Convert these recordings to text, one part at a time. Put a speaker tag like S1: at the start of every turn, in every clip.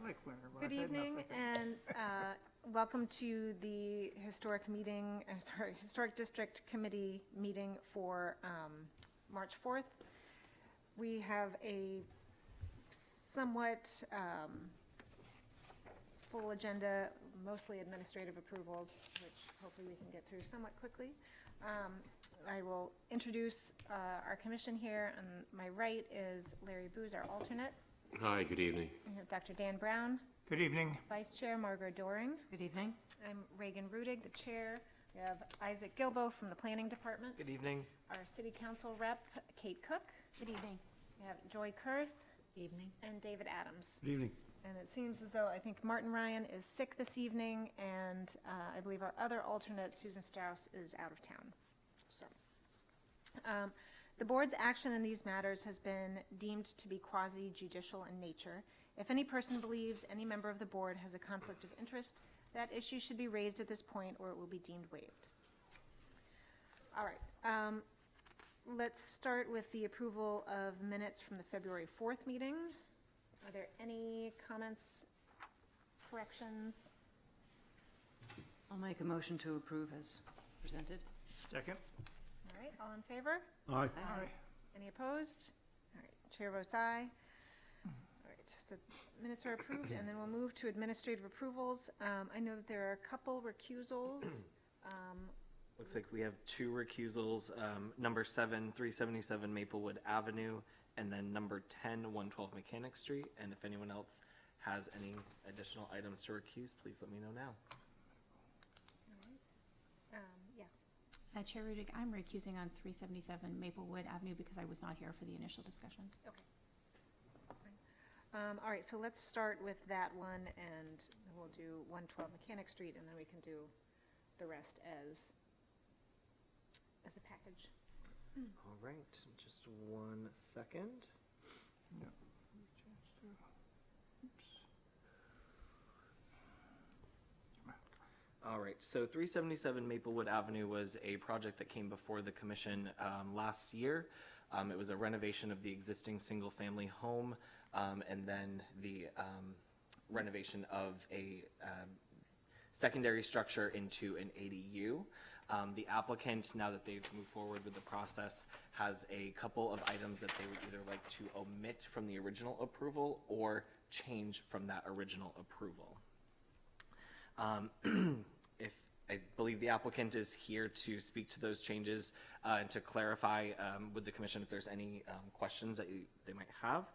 S1: like winter. But
S2: Good
S1: I've had enough,
S2: evening,
S1: I think.
S2: and welcome to the Historic District Committee meeting for March 4th. We have a somewhat full agenda, mostly administrative approvals, which hopefully we can get through somewhat quickly. I will introduce our commission here. On my right is Larry Booz, our alternate.
S3: Hi, good evening.
S2: We have Dr. Dan Brown,
S1: Good evening.
S2: Vice Chair Margaret Doring.
S4: Good evening.
S2: I'm Reagan Rudig, the Chair. We have Isaac Gilbo from the Planning Department.
S5: Good evening.
S2: Our City Council Rep, Kate Cook.
S4: Good evening.
S2: We have Joy Kurth
S4: Evening.
S2: and David Adams.
S3: Good evening.
S2: And it seems as though I think Martin Ryan is sick this evening, and I believe our other alternate, Susan Strauss, is out of town. So, the board's action in these matters has been deemed to be quasi-judicial in nature. If any person believes any member of the board has a conflict of interest, that issue should be raised at this point, or it will be deemed waived. All right. Let's start with the approval of minutes from the February 4th meeting. Are there any comments, corrections?
S4: I'll make a motion to approve as presented.
S1: Second.
S2: All right, all in favor?
S3: Aye.
S1: Aye.
S2: Any opposed? All right, chair votes aye. All right, so minutes are approved, and then we'll move to administrative approvals. I know that there are a couple recusals.
S5: Looks like we have two recusals, number 7, 377 Maplewood Avenue, and then number 10, 112 Mechanic Street. And if anyone else has any additional items to recuse, please let me know now.
S2: Yes.
S6: Chair Rudig, I'm recusing on 377 Maplewood Avenue because I was not here for the initial discussion.
S2: Okay. That's fine. All right, so let's start with that one, and we'll do 112 Mechanic Street, and then we can do the rest as a package.
S5: All right, just 1 second.
S1: Yep.
S5: All right, so 377 Maplewood Avenue was a project that came before the commission last year. It was a renovation of the existing single-family home, and then the renovation of a secondary structure into an ADU. The applicant, now that they've moved forward with the process, has a couple of items that they would either like to omit from the original approval or change from that original approval. If I believe the applicant is here to speak to those changes and to clarify with the commission if there's any questions that they might have.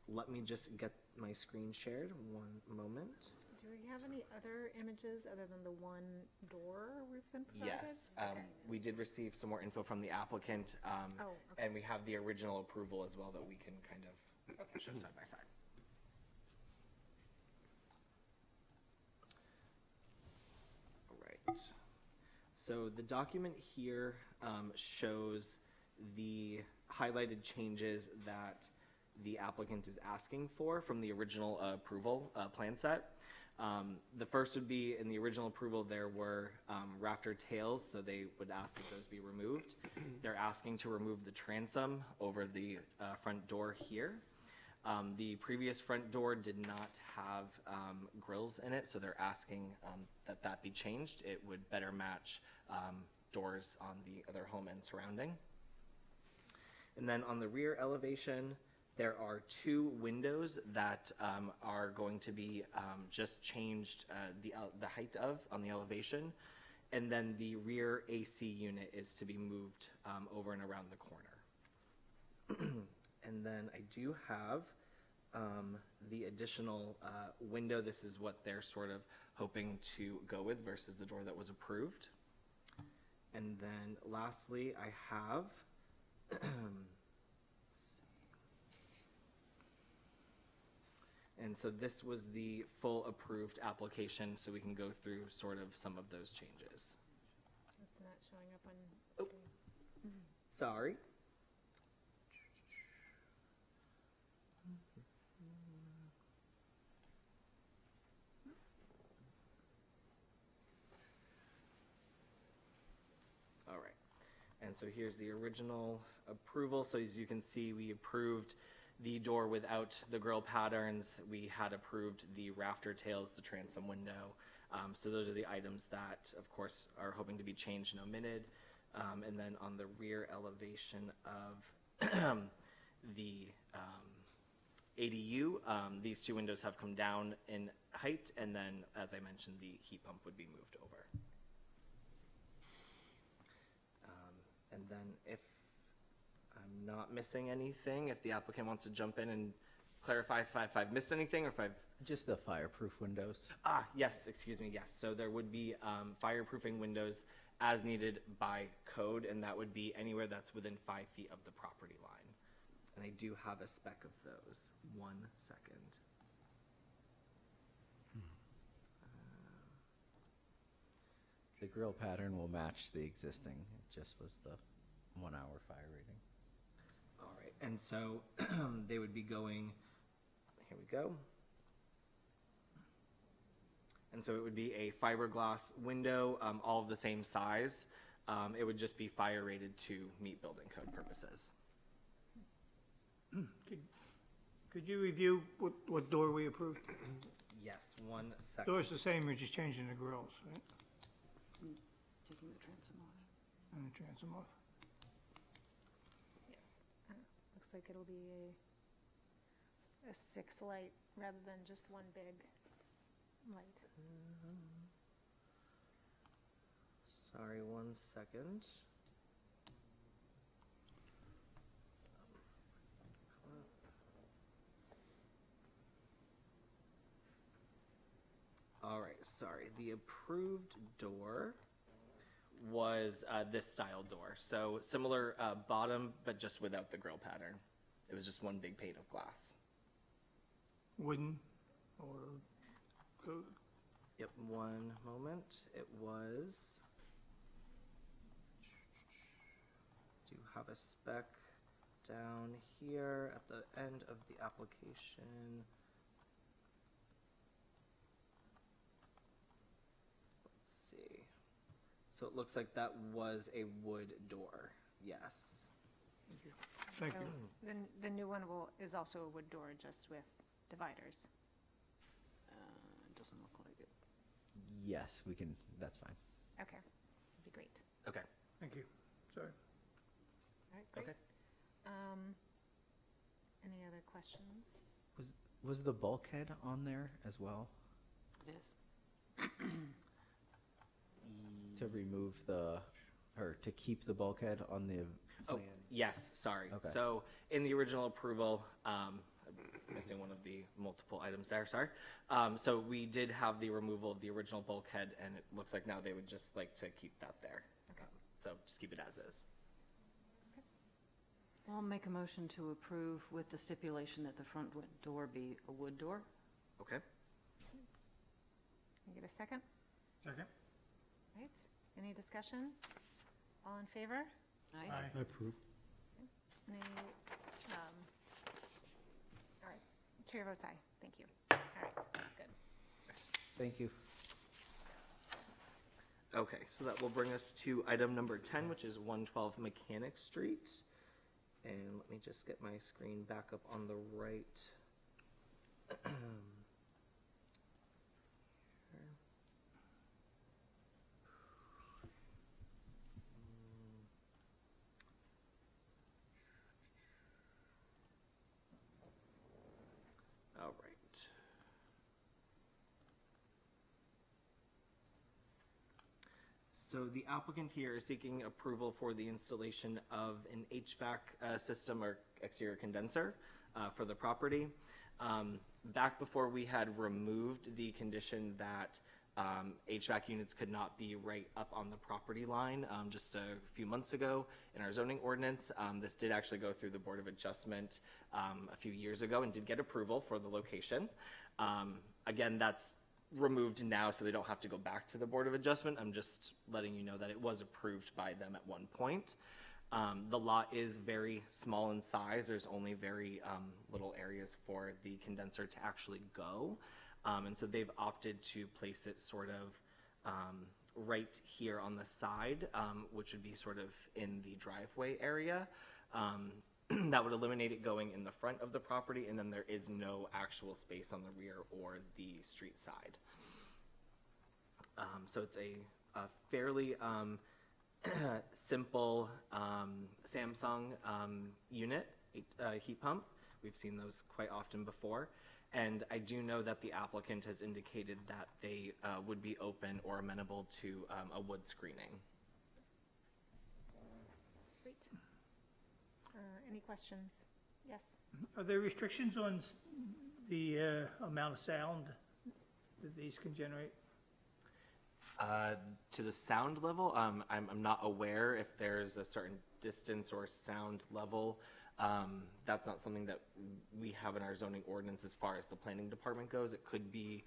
S5: Let me just get my screen shared. 1 moment.
S2: Do we have any other images other than the one door we've been provided?
S5: Yes,
S2: Okay.
S5: we did receive some more info from the applicant,
S2: okay.
S5: and we have the original approval as well that we can kind of show side by side. All right. So the document here shows the highlighted changes that the applicant is asking for from the original approval plan set. The first would be in the original approval there were rafter tails, so they would ask that those be removed. They're asking to remove the transom over the front door here. The previous front door did not have grills in it, so they're asking that that be changed. It would better match doors on the other home and surrounding. And then on the rear elevation, there are 2 windows that are going to be just changed the height of on the elevation, and then the rear AC unit is to be moved over and around the corner. And then I do have the additional window. This is what they're sort of hoping to go with versus the door that was approved. And then lastly, I have and so this was the full approved application, so we can go through sort of some of those changes.
S2: It's not showing up on the screen.
S5: Sorry. All right. And so here's the original approval. So as you can see, we approved the door without the grille patterns. We had approved the rafter tails, the transom window. So those are the items that, of course, are hoping to be changed and omitted. And then on the rear elevation of the ADU, these two windows have come down in height, and then, as I mentioned, the heat pump would be moved over. And then if I'm not missing anything, if the applicant wants to jump in and clarify if I've missed anything or if I've...
S1: Just the fireproof windows.
S5: Yes, excuse me, yes. So there would be fireproofing windows as needed by code, and that would be anywhere that's within 5 feet of the property line. And I do have a spec of those. 1 second.
S1: The grill pattern will match the existing. It just was the 1 hour fire rating.
S5: All right, and so they would be going, here we go. And so it would be a fiberglass window, all of the same size. It would just be fire rated to meet building code purposes.
S3: Could you review what door we approved?
S5: Yes, 1 second.
S3: Door's the same, we're just changing the grills, right?
S4: Taking the transom off.
S3: And the transom off.
S2: Yes. Looks like it'll be a 6 light rather than just one big light.
S5: Sorry, 1 second. All right, sorry. The approved door was this style door. So similar bottom, but just without the grill pattern. It was just one big pane of glass.
S3: Wooden or,
S5: Yep, 1 moment. It was... Do have a spec down here at the end of the application. Let's see. So it looks like that was a wood door. Yes.
S3: thank
S2: So
S3: you.
S2: the new one is also a wood door, just with dividers.
S4: It doesn't look like it.
S1: Yes, we can, that's fine.
S2: Okay, that'd be great.
S5: Okay.
S3: Thank you. Sorry.
S2: All right, great.
S5: Okay.
S2: Any other questions?
S1: Was the bulkhead on there as well?
S4: It is.
S1: To remove to keep the bulkhead on the
S5: Oh,
S1: plan?
S5: yes, sorry.
S1: Okay.
S5: So in the original approval, missing one of the multiple items there, sorry. So we did have the removal of the original bulkhead, and it looks like now they would just like to keep that there.
S2: Okay.
S5: So just keep it as is.
S4: I'll make a motion to approve with the stipulation that the front door be a wood door.
S5: Okay.
S2: Can I get a second?
S3: Second?
S2: Right, any discussion? All in favor?
S4: Aye.
S3: Aye.
S1: Approve.
S2: Any, all right, chair votes aye, thank you. All right, that's good.
S1: Thank you.
S5: Okay, so that will bring us to item number 10, which is 112 Mechanic Street. And let me just get my screen back up on the right. Here. All right. So the applicant here is seeking approval for the installation of an HVAC system or exterior condenser for the property. Back before we had removed the condition that HVAC units could not be right up on the property line just a few months ago in our zoning ordinance. This did actually go through the Board of Adjustment a few years ago and did get approval for the location. Again, that's removed now, so they don't have to go back to the Board of Adjustment. I'm just letting you know that it was approved by them at one point. The lot is very small in size. There's only very little areas for the condenser to actually go. And so they've opted to place it sort of right here on the side, which would be sort of in the driveway area. that would eliminate it going in the front of the property, and then there is no actual space on the rear or the street side. So it's a fairly simple Samsung unit, heat pump. We've seen those quite often before. And I do know that the applicant has indicated that they would be open or amenable to a wood screening.
S2: Great. Any questions? Yes?
S3: Are there restrictions on the amount of sound that these can generate?
S5: To the sound level, I'm not aware if there's a certain distance or sound level. That's not something that we have in our zoning ordinance as far as the planning department goes. It could be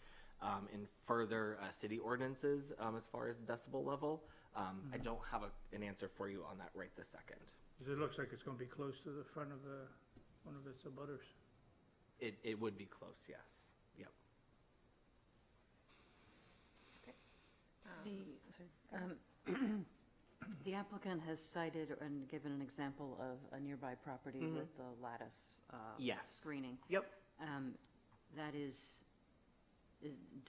S5: in further city ordinances as far as decibel level. I don't have an answer for you on that right this second.
S3: Because it looks like it's going to be close to the front of one of its abutters.
S5: It would be close, yes. Yep.
S4: The applicant has cited and given an example of a nearby property with the lattice
S5: Yes.
S4: screening.
S5: Yep.
S4: That is,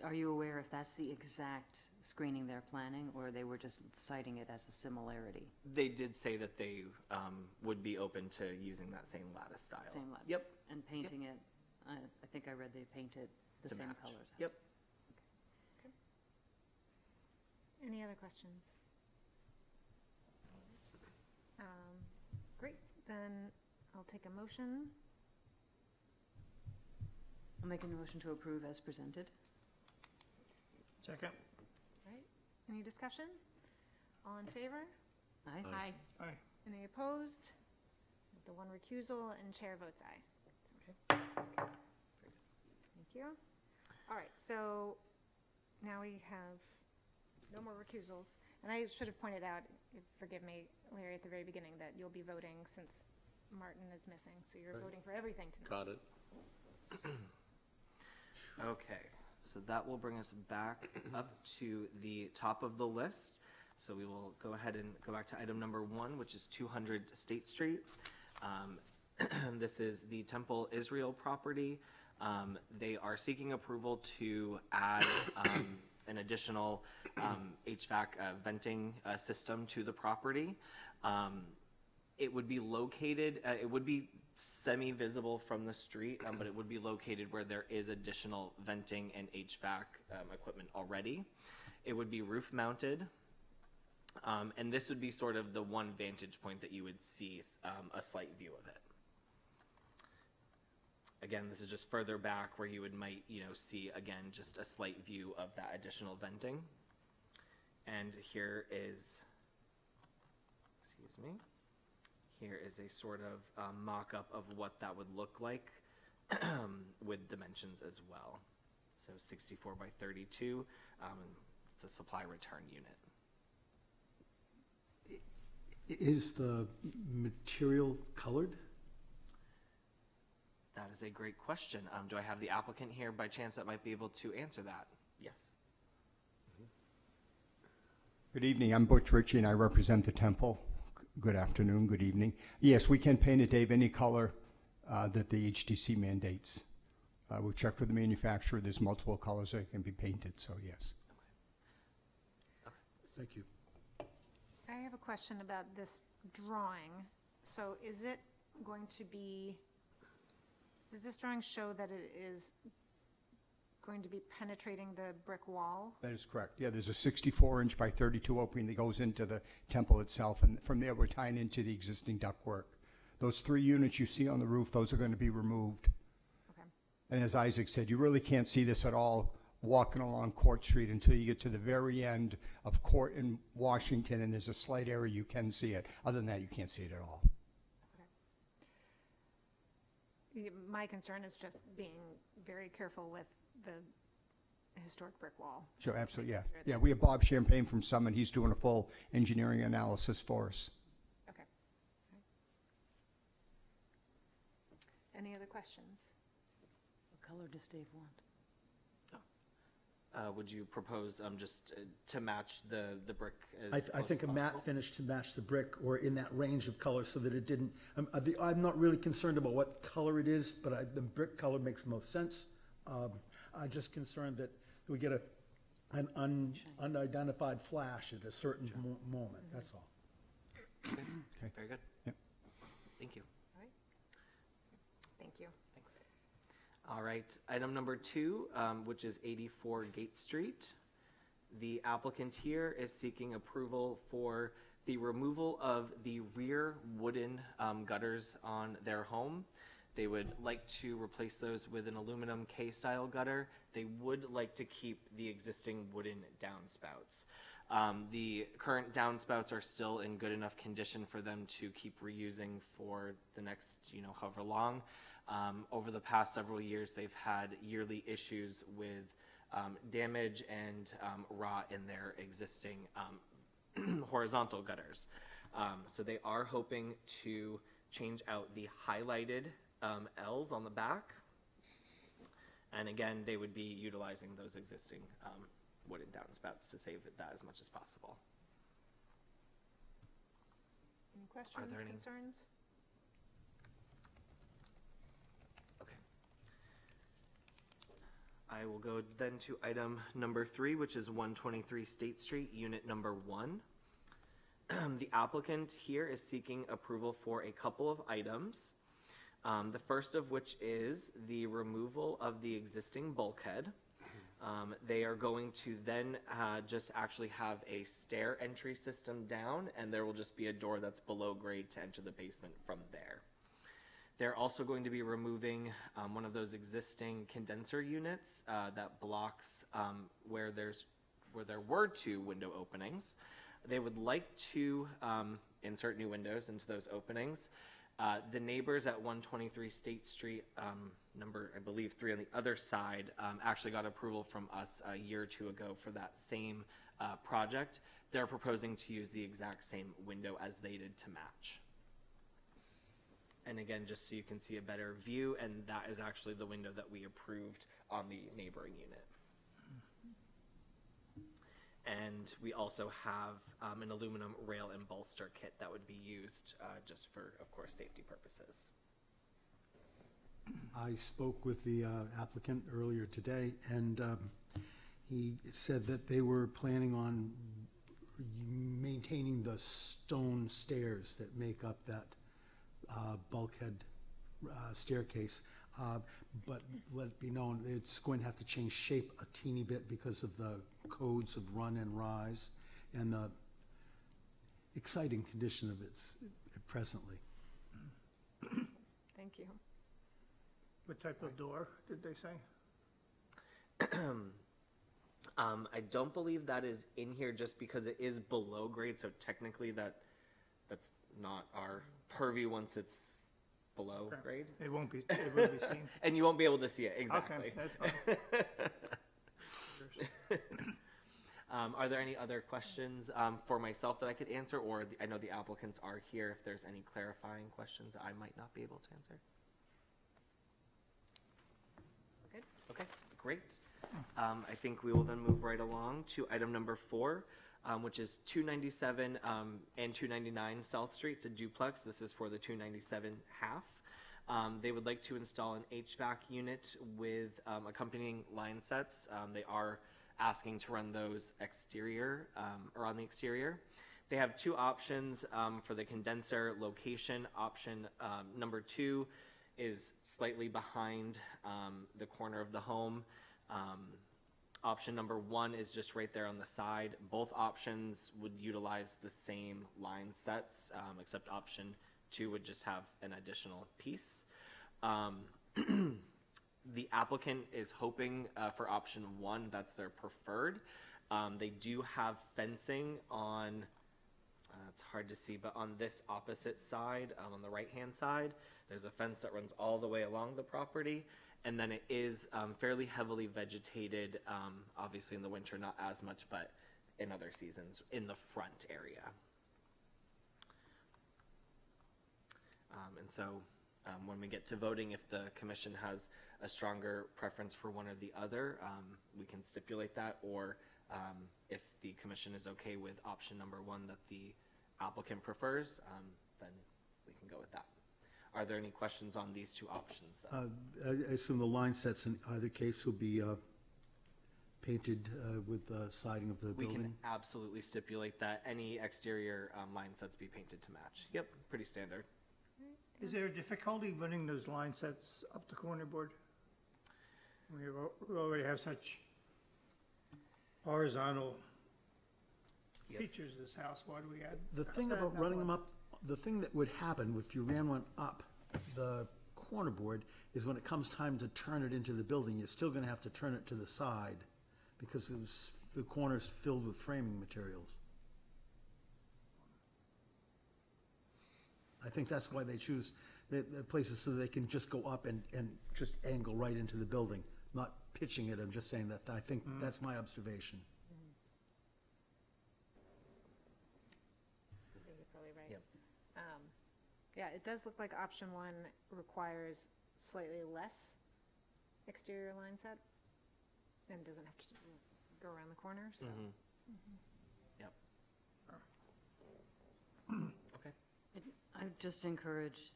S4: are you aware if that's the exact screening they're planning, or they were just citing it as a similarity?
S5: They did say that they would be open to using that same lattice style.
S4: Same lattice?
S5: Yep.
S4: And painting it, I think I read they painted the
S5: To
S4: same
S5: match.
S4: colors.
S5: Yep.
S2: Any other questions? Great, then I'll take a motion.
S4: I'll make a motion to approve as presented.
S3: Second?
S2: Right, any discussion? All in favor?
S4: Aye?
S6: Aye.
S3: Aye.
S2: Any opposed? With the one recusal, and chair votes aye. Thank you. All right, so now we have no more recusals. And I should have pointed out, forgive me, Larry, at the very beginning, that you'll be voting since Martin is missing. So you're voting for everything tonight.
S7: Got it.
S5: Okay, so that will bring us back up to the top of the list. So we will go ahead and go back to item number 1, which is 200 State Street. This is the Temple Israel property. They are seeking approval to add an additional HVAC venting system to the property. It would be located, it would be semi-visible from the street, but it would be located where there is additional venting and HVAC equipment already. It would be roof mounted. And this would be sort of the one vantage point that you would see a slight view of it. Again, this is just further back where you might see, again, just a slight view of that additional venting. And here is, excuse me, here is a sort of mock-up of what that would look like with dimensions as well. So 64 by 32, it's a supply return unit.
S7: Is the material colored?
S5: That is a great question. Do I have the applicant here by chance that might be able to answer that? Yes.
S8: Good evening. I'm Butch Ritchie, and I represent the temple. Good afternoon, good evening. Yes, we can paint it, Dave, any color that the HTC mandates. We've checked with the manufacturer. There's multiple colors that can be painted, so yes.
S7: Thank you.
S2: I have a question about this drawing. So is it going to be, does this drawing show that it is going to be penetrating the brick wall?
S8: That is correct. Yeah, there's a 64-inch by 32 opening that goes into the temple itself, and from there we're tying into the existing ductwork. Those 3 units you see on the roof, those are going to be removed.
S2: Okay.
S8: And as Isaac said, you really can't see this at all walking along Court Street until you get to the very end of Court in Washington, and there's a slight area you can see it. Other than that, you can't see it at all.
S2: My concern is just being very careful with the historic brick wall.
S8: Sure, absolutely, yeah.
S2: Sure it's-
S8: Yeah, we have Bob Champagne from Summit. He's doing a full engineering analysis for us.
S2: Okay. Any other questions?
S4: What color does Dave want?
S5: would you propose just to match the brick as
S7: I
S5: close
S7: think
S5: as
S7: a matte
S5: possible?
S7: finish to match the brick or in that range of color so that it didn't, I'm not really concerned about what color it is, but the brick color makes the most sense. I'm just concerned that we get an unidentified flash at a certain moment, that's all.
S5: Okay.
S8: Okay.
S5: Very good.
S8: Yep.
S5: Thank you.
S2: Thank you.
S5: Thanks. All right, item number 2, which is 84 Gate Street. The applicant here is seeking approval for the removal of the rear wooden gutters on their home. They would like to replace those with an aluminum K-style gutter. They would like to keep the existing wooden downspouts. The current downspouts are still in good enough condition for them to keep reusing for the next, however long. Over the past several years, they've had yearly issues with damage and rot in their existing horizontal gutters. So they are hoping to change out the highlighted L's on the back. And again, they would be utilizing those existing wooden downspouts to save that as much as possible.
S2: Any questions,
S5: there any-
S2: concerns?
S5: Okay. I will go then to item number 3, which is 123 State Street, unit number 1. The applicant here is seeking approval for a couple of items. The first of which is the removal of the existing bulkhead. They are going to then just actually have a stair entry system down, and there will just be a door that's below grade to enter the basement from there. They're also going to be removing one of those existing condenser units that blocks where there were 2 window openings. They would like to insert new windows into those openings. The neighbors at 123 State Street, number, I believe, 3 on the other side, actually got approval from us a year or 2 ago for that same project. They're proposing to use the exact same window as they did to match. And again, just so you can see a better view, and that is actually the window that we approved on the neighboring unit. And we also have an aluminum rail and bolster kit that would be used just for, of course, safety purposes.
S7: I spoke with the applicant earlier today, and he said that they were planning on maintaining the stone stairs that make up that bulkhead staircase. But let it be known, it's going to have to change shape a teeny bit because of the codes of run and rise and the exciting condition of it presently.
S2: Thank you.
S3: What type of door did they say?
S5: I don't believe that is in here just because it is below grade, so technically that's not our purview once it's below
S3: Okay.
S5: grade.
S3: It won't be seen.
S5: And you won't be able to see it, exactly.
S3: Okay, that's fine.
S5: Are there any other questions for myself that I could answer, or I know the applicants are here if there's any clarifying questions I might not be able to answer?
S2: Good.
S5: Okay, great. I think we will then move right along to item number 4, which is 297 and 299 South Street. It's a duplex. This is for the 297 half. They would like to install an HVAC unit with accompanying line sets. They are asking to run those exterior or on the exterior. They have 2 options for the condenser location. Option number 2 is slightly behind the corner of the home. Option number 1 is just right there on the side. Both options would utilize the same line sets, except option 2 would just have an additional piece. The applicant is hoping for option 1. That's their preferred. They do have fencing on, it's hard to see, but on this opposite side, on the right-hand side, there's a fence that runs all the way along the property. And then it is fairly heavily vegetated, obviously in the winter, not as much, but in other seasons, in the front area. And so when we get to voting, if the commission has a stronger preference for one or the other, we can stipulate that, or if the commission is okay with option number one that the applicant prefers, then we can go with that. Are there any questions on these two options then?
S7: I assume the line sets in either case will be painted with the siding of the
S5: We
S7: building?
S5: can absolutely stipulate that any exterior line sets be painted to match. Yep, pretty standard.
S3: Is there a difficulty running those line sets up the corner board? We already have such horizontal
S5: Yep.
S3: features of this house, why do we add?
S7: The thing about running them up, the thing that would happen if you ran one up the corner board is when it comes time to turn it into the building, you're still gonna have to turn it to the side because the corner's filled with framing materials. I think that's why they choose the places so they can just go up and just angle right into the building, not pitching it. I'm just saying that, I think that's my observation.
S2: I think you're probably right.
S5: Yep.
S2: Yeah, it does look like option one requires slightly less exterior line set and doesn't have to go around the corner, so.
S5: Yep. Okay.
S4: I would just encourage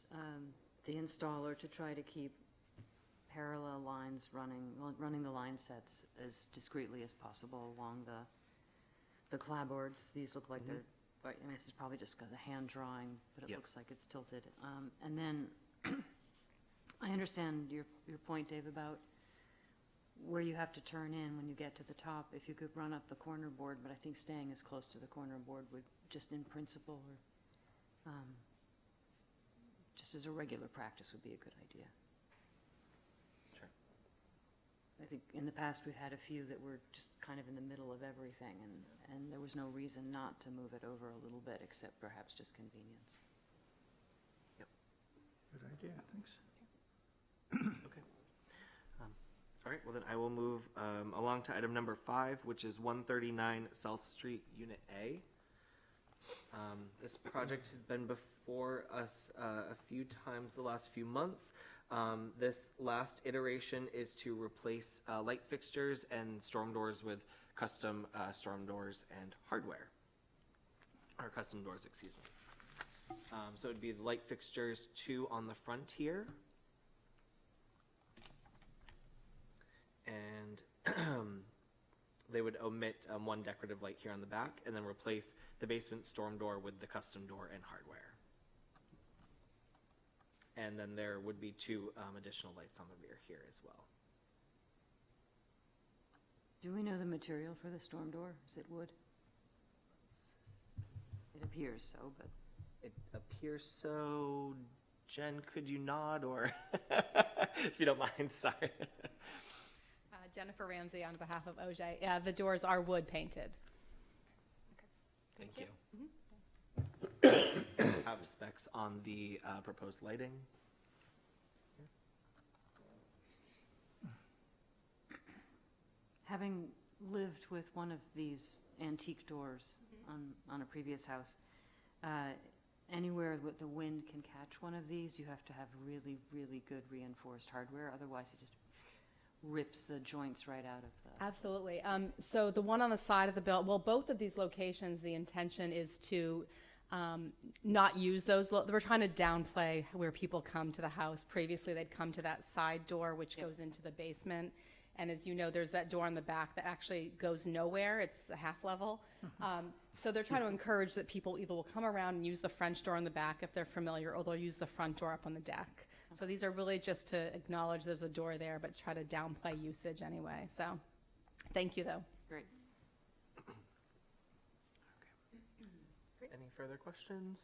S4: the installer to try to keep parallel lines running the line sets as discreetly as possible along the clapboards. These look like they're, I mean, this is probably just a hand drawing, but it
S5: Yep.
S4: looks like it's tilted. And then I understand your point, Dave, about where you have to turn in when you get to the top. If you could run up the corner board, but I think staying as close to the corner board would just in principle or just as a regular practice would be a good idea.
S5: Sure.
S4: I think in the past, we've had a few that were just kind of in the middle of everything, and there was no reason not to move it over a little bit, except perhaps just convenience.
S3: Good idea, thanks.
S5: Okay. All right, well then I will move along to item number 5, which is 139 South Street, Unit A. This project has been before us a few times the last few months. This last iteration is to replace light fixtures and storm doors with custom storm doors and hardware. Or custom doors, excuse me. So it'd be the light fixtures, 2 on the front here. And they would omit 1 decorative light here on the back and then replace the basement storm door with the custom door and hardware. And then there would be 2 additional lights on the rear here as well.
S4: Do we know the material for the storm door? Is it wood? It appears so, but
S5: It appears so. Jen, could you nod or if you don't mind, sorry.
S9: Jennifer Ramsey on behalf of OJ. Yeah, the doors are wood painted.
S5: Thank you. Have specs on the proposed lighting.
S4: having lived with one of these antique doors on a previous house, anywhere that the wind can catch one of these, you have to have really, really good reinforced hardware. Otherwise, it just rips the joints right out of the...
S9: Absolutely. So the one on the side of the building, well, both of these locations, the intention is to not use those. We're trying to downplay where people come to the house. Previously, they'd come to that side door, which goes into the basement. And as you know, there's that door on the back that actually goes nowhere. It's a half level. So they're trying to encourage that people either will come around and use the French door on the back if they're familiar, or they'll use the front door up on the deck. So these are really just to acknowledge there's a door there, but try to downplay usage anyway. So thank you, though.
S4: Great.
S5: Any further questions?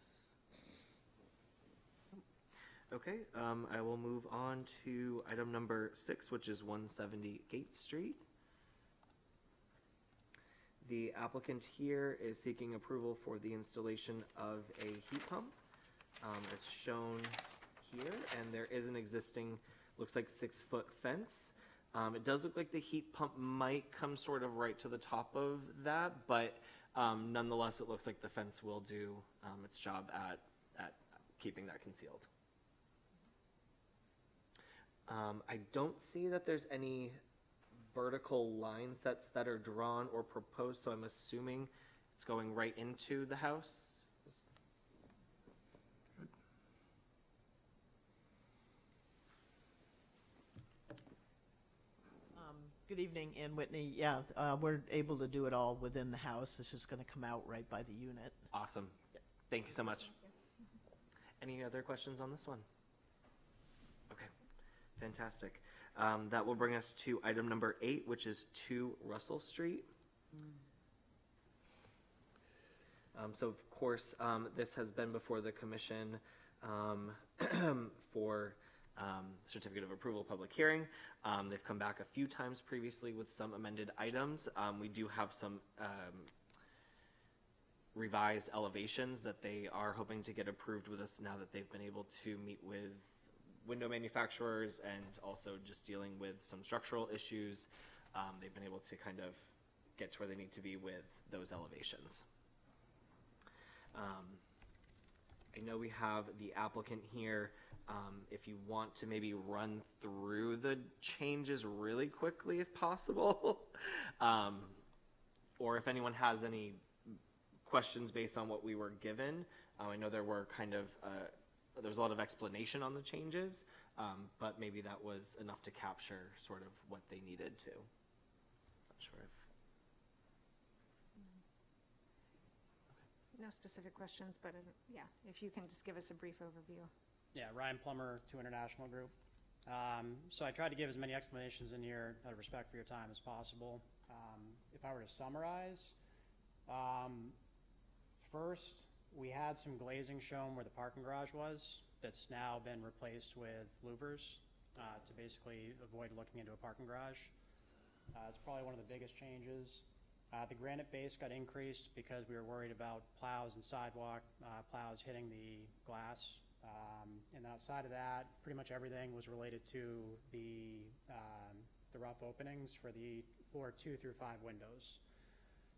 S5: Okay, I will move on to item number 6, which is 170 Gate Street. The applicant here is seeking approval for the installation of a heat pump, as shown here, and there is an existing, looks like 6-foot fence. It does look like the heat pump might come sort of right to the top of that, but nonetheless, it looks like the fence will do its job at keeping that concealed. I don't see that there's any vertical line sets that are drawn or proposed, so I'm assuming it's going right into the house.
S10: Good evening, Ann Whitney. Yeah, we're able to do it all within the house. It's just going to come out right by the unit.
S5: Awesome. Thank you so much. Any other questions on this one? Okay, fantastic. That will bring us to item number 8, which is 2 Russell Street. So of course, this has been before the commission for certificate of approval public hearing. They've come back a few times previously with some amended items. We do have some revised elevations that they are hoping to get approved with us now that they've been able to meet with window manufacturers and also just dealing with some structural issues. They've been able to kind of get to where they need to be with those elevations. I know we have the applicant here. If you want to maybe run through the changes really quickly if possible, or if anyone has any questions based on what we were given. I know there were there was a lot of explanation on the changes, but maybe that was enough to capture sort of what they needed to. Not sure if.
S2: No specific questions, but yeah, if you can just give us a brief overview.
S11: Yeah, Ryan Plummer, 2 International Group. So I tried to give as many explanations in here out of respect for your time as possible. If I were to summarize, first, we had some glazing shown where the parking garage was. That's now been replaced with louvers to basically avoid looking into a parking garage. It's probably one of the biggest changes. The granite base got increased because we were worried about plows and sidewalk plows hitting the glass. And outside of that, pretty much everything was related to the rough openings for the floor 2 through 5 windows.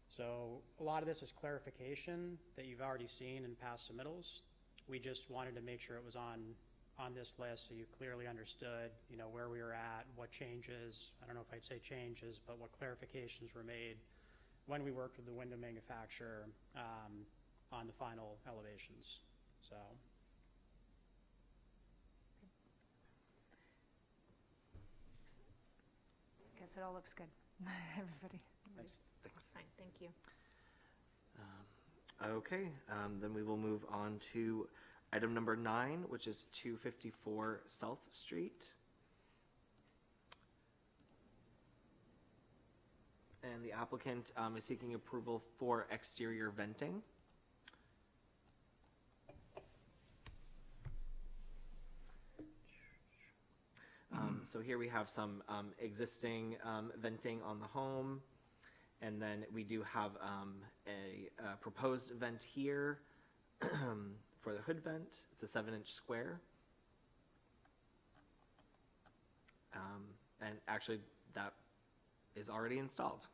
S11: So a lot of this is clarification that you've already seen in past submittals. We just wanted to make sure it was on this list so you clearly understood, where we were at, what changes, I don't know if I'd say changes, but what clarifications were made when we worked with the window manufacturer on the final elevations. So.
S2: Guess it all looks good. Everybody.
S5: Thanks.
S2: Fine, thank you.
S5: Okay, then we will move on to item number 9, which is 254 South Street. And the applicant is seeking approval for exterior venting. So here we have some existing venting on the home, and then we do have a proposed vent here for the hood vent. It's a 7-inch square. And actually that is already installed.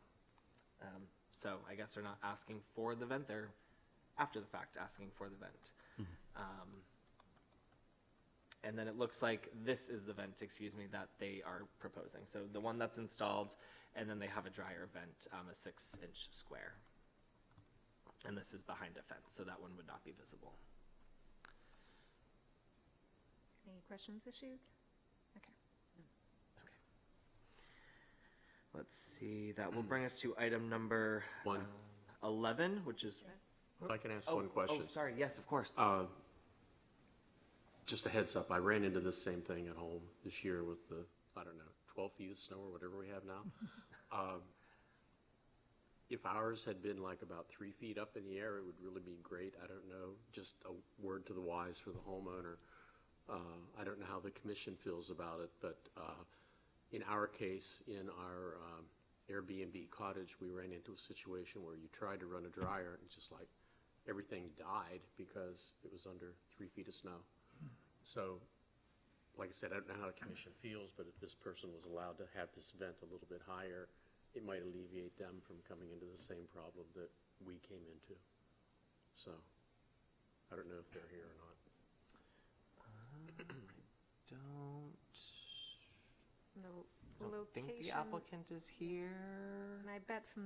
S5: So I guess they're not asking for the vent, they're after the fact asking for the vent. And then it looks like this is the vent, that they are proposing. So the one that's installed, and then they have a dryer vent, a 6-inch square. And this is behind a fence, so that one would not be visible.
S2: Any questions, issues? Okay.
S5: Okay. Let's see, that will bring us to item number 11, which is...
S12: If I can ask one question.
S5: Oh, sorry, yes, of course.
S12: Just a heads up, I ran into this same thing at home this year with the, 12 feet of snow or whatever we have now. If ours had been like about 3 feet up in the air, it would really be great. I don't know, just a word to the wise for the homeowner. I don't know how the commission feels about it, but in our case, in our Airbnb cottage, we ran into a situation where you tried to run a dryer and just like everything died because it was under 3 feet of snow. So, like I said, I don't know how the commission feels, but if this person was allowed to have this vent a little bit higher, it might alleviate them from coming into the same problem that we came into. So, I don't know if they're here or not.
S5: Don't...
S2: The
S5: I don't think the
S2: location,
S5: applicant is here.
S2: and I bet from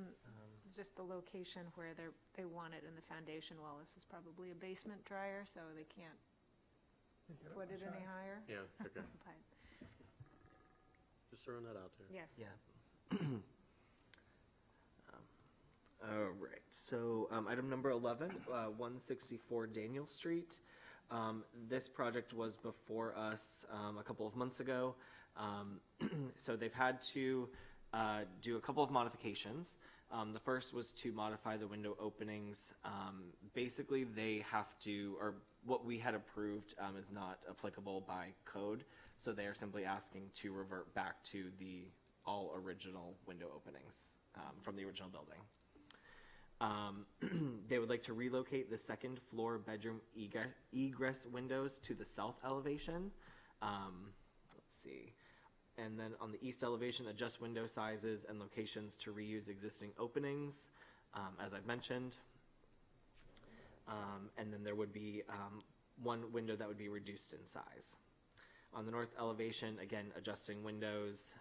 S2: just the location where they want it in the foundation wall, this is probably a basement dryer, so they can't put it any higher.
S12: Yeah, okay.
S2: But,
S12: Just throwing that out there.
S2: yes.
S5: Yeah. All right, so item number 11, 164 Daniel Street. This project was before us a couple of months ago. So they've had to do a couple of modifications. The first was to modify the window openings. Basically, they have to, or what we had approved is not applicable by code. So they are simply asking to revert back to the all original window openings from the original building. They would like to relocate the second floor bedroom egress windows to the south elevation. Let's see. And then on the east elevation, adjust window sizes and locations to reuse existing openings, as I've mentioned. And then there would be one window that would be reduced in size. On the north elevation, again, adjusting windows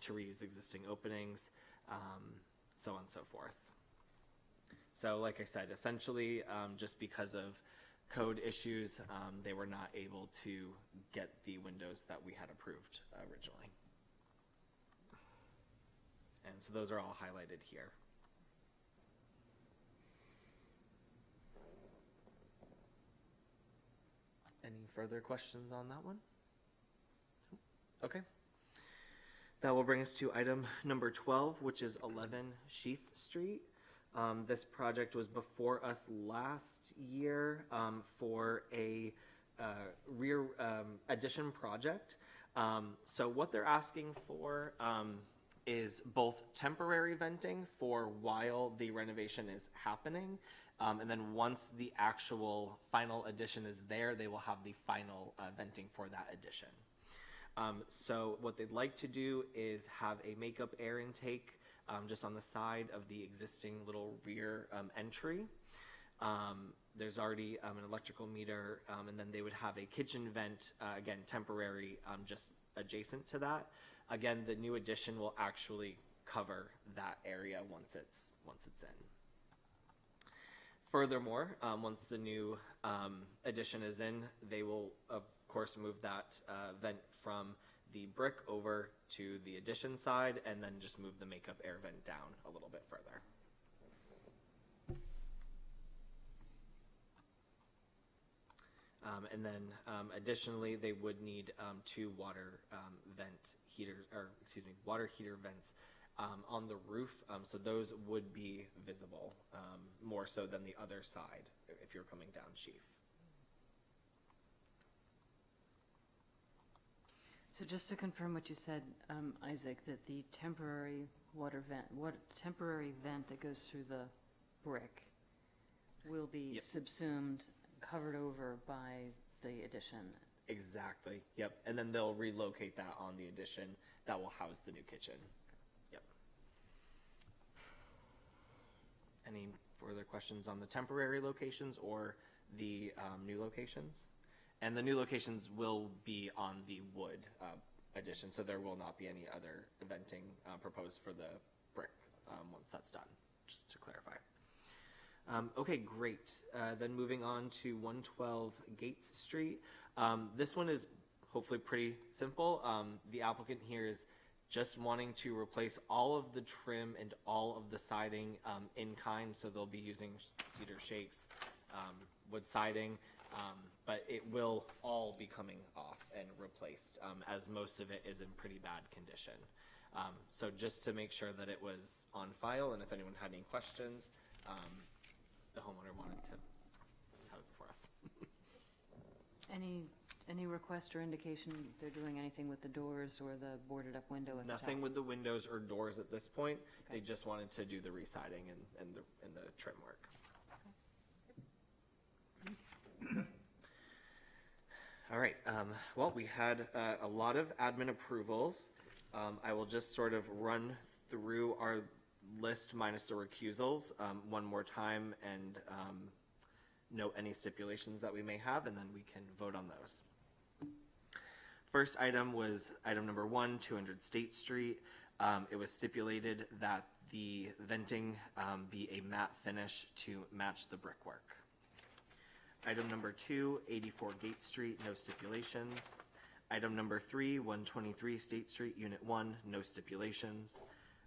S5: to reuse existing openings, so on and so forth. So like I said, essentially, just because of code issues, they were not able to get the windows that we had approved originally. And so those are all highlighted here. Any further questions on that one? Okay. That will bring us to item number 12, which is 11 Sheaf Street. This project was before us last year for a rear addition project. So what they're asking for is both temporary venting for while the renovation is happening, and then once the actual final addition is there, they will have the final venting for that addition. So what they'd like to do is have a makeup air intake just on the side of the existing little rear entry. There's already an electrical meter, and then they would have a kitchen vent, again, temporary, just adjacent to that. Again, the new addition will actually cover that area once it's in. Furthermore, once the new addition is in, they will, of course, move that vent from the brick over to the addition side, and then just move the makeup air vent down a little bit further. And then additionally, they would need two water water heater vents on the roof. So those would be visible more so than the other side if you're coming down Sheaf.
S4: So just to confirm what you said, Isaac, that the temporary temporary vent that goes through the brick will be
S5: Yep.
S4: subsumed, covered over by the addition.
S5: Exactly. Yep. And then they'll relocate that on the addition that will house the new kitchen. Yep. Any further questions on the temporary locations or the new locations? And the new locations will be on the wood addition, so there will not be any other venting proposed for the brick once that's done, just to clarify. Okay, great. Then moving on to 112 Gates Street. This one is hopefully pretty simple. The applicant here is just wanting to replace all of the trim and all of the siding in kind, so they'll be using cedar shakes, wood siding, but it will all be coming off and replaced, as most of it is in pretty bad condition. So just to make sure that it was on file, and if anyone had any questions, the homeowner wanted to have it before us.
S4: Any request or indication they're doing anything with the doors or the boarded up window at the top?
S5: Nothing with the windows or doors at this point. Okay. They just wanted to do the residing and the trim work. Okay. All right. Well, we had a lot of admin approvals. I will just sort of run through our list minus the recusals one more time and note any stipulations that we may have, and then we can vote on those. First item was item number 1, 200 State Street. It was stipulated that the venting be a matte finish to match the brickwork. Item number 2, 84 Gate Street, no stipulations. Item number 3, 123 State Street, Unit 1, no stipulations.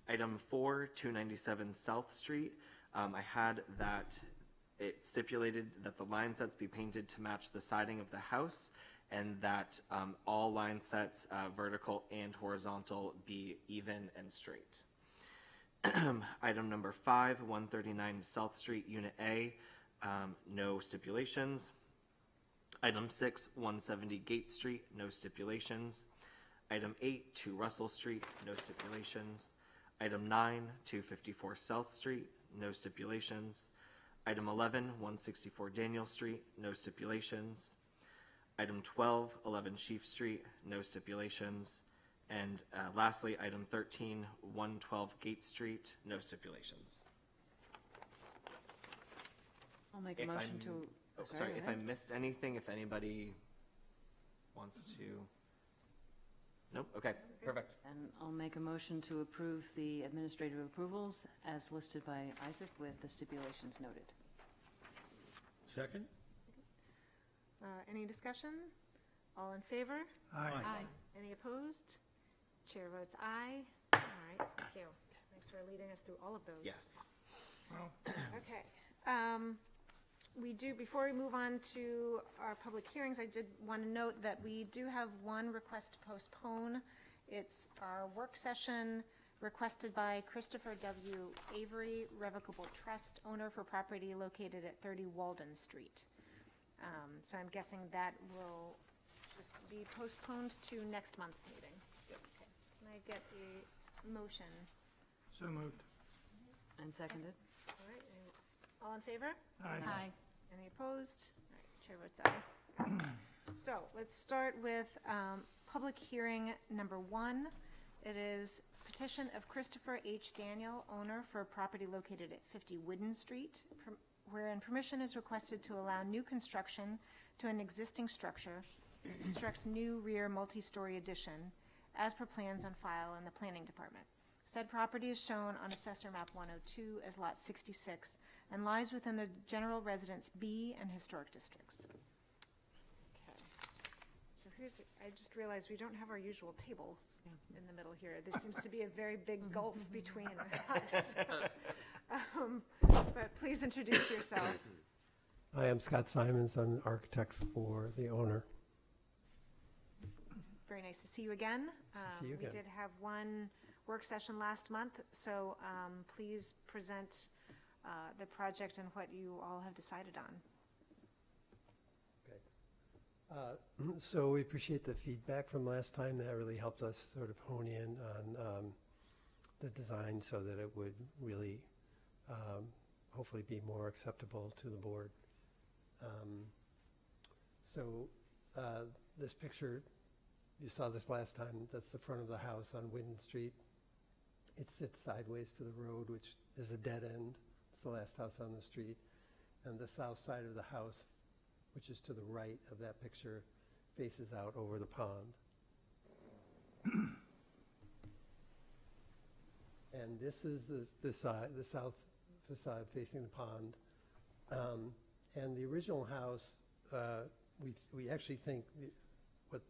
S5: Item 4, 297 South Street, I had that it stipulated that the line sets be painted to match the siding of the house, and that all line sets, vertical and horizontal, be even and straight. Item number 5, 139 South Street, Unit A, no stipulations. Item 6, 170 Gate Street, no stipulations. Item 8, 2 Russell Street, no stipulations. Item 9, 254 South Street, no stipulations. Item 11, 164 Daniel Street, no stipulations. Item 12, 11 Sheaf Street, no stipulations. And lastly, item 13, 112 Gate Street, no stipulations.
S4: I'll make a motion to.
S5: Sorry, if I missed anything, if anybody wants to. Nope, okay, perfect.
S4: And I'll make a motion to approve the administrative approvals as listed by Isaac with the stipulations noted.
S3: Second?
S2: Any discussion? All in favor?
S3: Aye.
S2: Any opposed? Chair votes aye. All right, thank you. Thanks for leading us through all of those.
S5: Yes.
S2: Okay. We do, before we move on to our public hearings, I did want to note that we do have one request to postpone. It's our work session requested by Christopher W. Avery, Revocable Trust, owner for property located at 30 Walden Street. So I'm guessing that will just be postponed to next month's meeting. Okay. Can I get a motion?
S3: So moved.
S4: And seconded.
S2: All right. All in favor?
S6: Aye.
S2: Any opposed? All right, chair votes aye. So let's start with public hearing number 1. It is petition of Christopher H. Daniel, owner for property located at 50 Wooden Street, wherein permission is requested to allow new construction to an existing structure, construct new rear multi-story addition, as per plans on file in the planning department. Said property is shown on Assessor Map 102 as Lot 66 and lies within the General Residence B and Historic Districts. Okay. So I just realized we don't have our usual tables in the middle here. There seems to be a very big gulf between us. But please introduce yourself.
S13: Hi, I'm Scott Simons. I'm an architect for the owner.
S2: Very nice to see you again.
S13: Nice to see you again.
S2: We did have one work session last month, so please present the project and what you all have decided on.
S13: So we appreciate the feedback from last time. That really helped us sort of hone in on the design so that it would really hopefully be more acceptable to the board. This picture, you saw this last time, that's the front of the house on Wooden Street. It sits sideways to the road, which is a dead end. It's the last house on the street. And the south side of the house, which is to the right of that picture, faces out over the pond. And this is the south facade facing the pond. And the original house, we actually think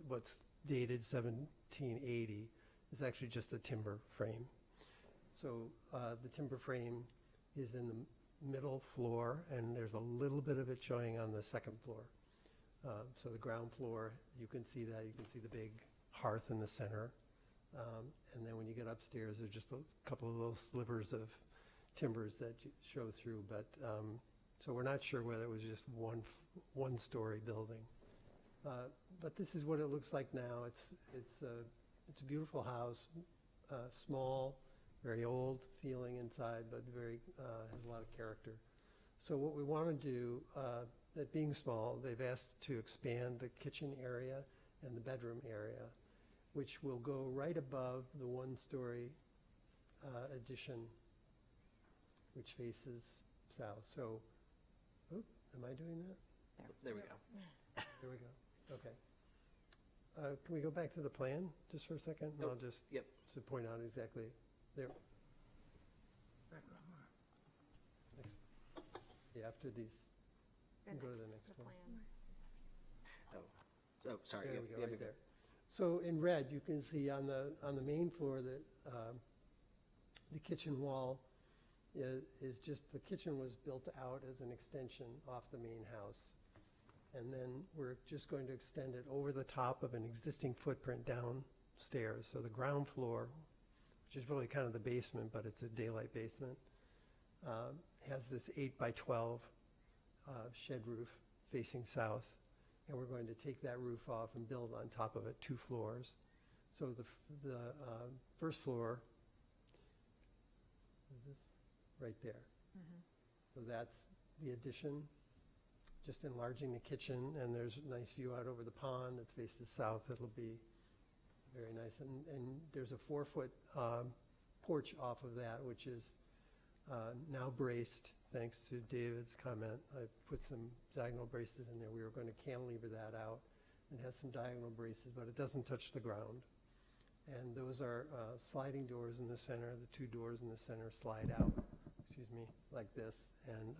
S13: what's dated 1780 is actually just a timber frame. So the timber frame is in the middle floor, and there's a little bit of it showing on the second floor. So the ground floor, you can see that. You can see the big hearth in the center. And then when you get upstairs, there's just a couple of little slivers of timbers that show through. But so we're not sure whether it was just one-story building. But this is what it looks like now. It's a beautiful house, small, very old feeling inside, but very has a lot of character. So what we want to do, that being small, they've asked to expand the kitchen area and the bedroom area, which will go right above the one-story addition, which faces south. So, am I doing that?
S5: There we go.
S13: There we go. Okay. Can we go back to the plan just for a second? And
S5: Oh,
S13: I'll just
S5: yep.
S13: to point out exactly there. Yeah, after these, you can go to the next one.
S5: Oh, sorry.
S13: There
S5: Yep,
S13: we go,
S5: yep,
S13: right
S5: yep,
S13: there. So in red, you can see on the main floor that the kitchen wall is just, the kitchen was built out as an extension off the main house. And then we're just going to extend it over the top of an existing footprint downstairs. So the ground floor, which is really kind of the basement, but it's a daylight basement, has this 8 by 12 shed roof facing south. And we're going to take that roof off and build on top of it 2 floors. So the first floor is this right there. So that's the addition, just enlarging the kitchen, and there's a nice view out over the pond that's faces south. It'll be very nice. And there's a 4-foot porch off of that, which is now braced, thanks to David's comment. I put some diagonal braces in there. We were going to cantilever that out and has some diagonal braces, but it doesn't touch the ground. And those are sliding doors in the center. The 2 doors in the center slide out, excuse me, like this, and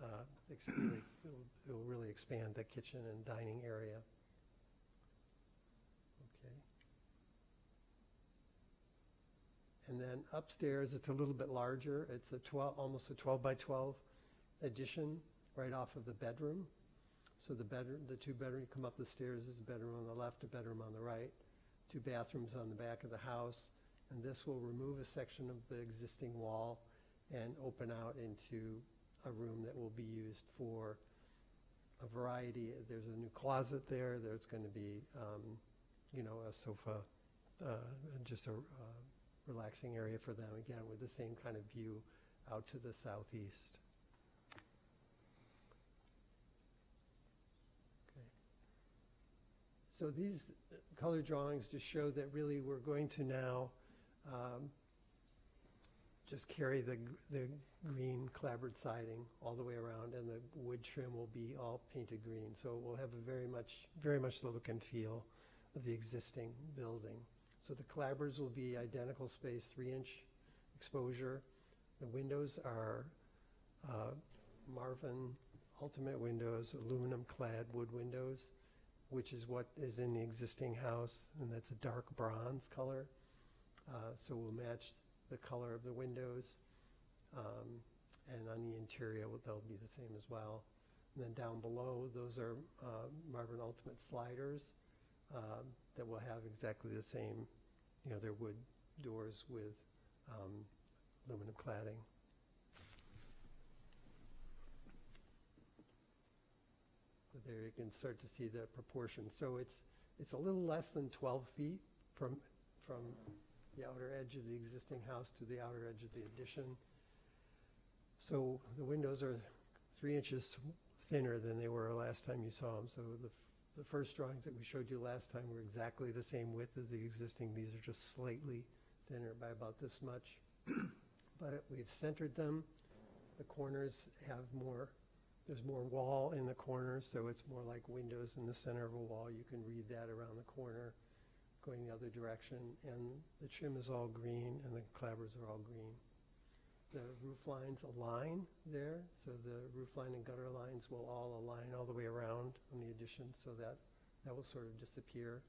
S13: it will really expand the kitchen and dining area. Okay. And then upstairs, it's a little bit larger. It's almost a 12 by 12 addition right off of the bedroom. So the 2 bedroom, you come up the stairs, there's a bedroom on the left, a bedroom on the right, 2 bathrooms on the back of the house. And this will remove a section of the existing wall and open out into a room that will be used for a variety. There's a new closet there. There's going to be, a sofa, just a relaxing area for them, again, with the same kind of view out to the southeast. Okay. So these color drawings just show that really we're going to now just carry the green clapboard siding all the way around, and the wood trim will be all painted green. So we'll have a very much the look and feel of the existing building. So the clapboards will be identical space, 3-inch exposure. The windows are Marvin Ultimate windows, aluminum clad wood windows, which is what is in the existing house, and that's a dark bronze color. So we'll match the color of the windows, and on the interior they'll be the same as well. And then down below, those are Marvin Ultimate sliders that will have exactly the same, they're wood doors with aluminum cladding. So there you can start to see the proportions. So it's a little less than 12 feet from the outer edge of the existing house to the outer edge of the addition. So the windows are 3 inches thinner than they were last time you saw them. So the first drawings that we showed you last time were exactly the same width as the existing. These are just slightly thinner by about this much. But we've centered them. The corners have there's more wall in the corners, so it's more like windows in the center of a wall. You can read that around the corner going the other direction. And the trim is all green, and the clapboards are all green. The roof lines align there, so the roof line and gutter lines will all align all the way around on the addition, so that will sort of disappear.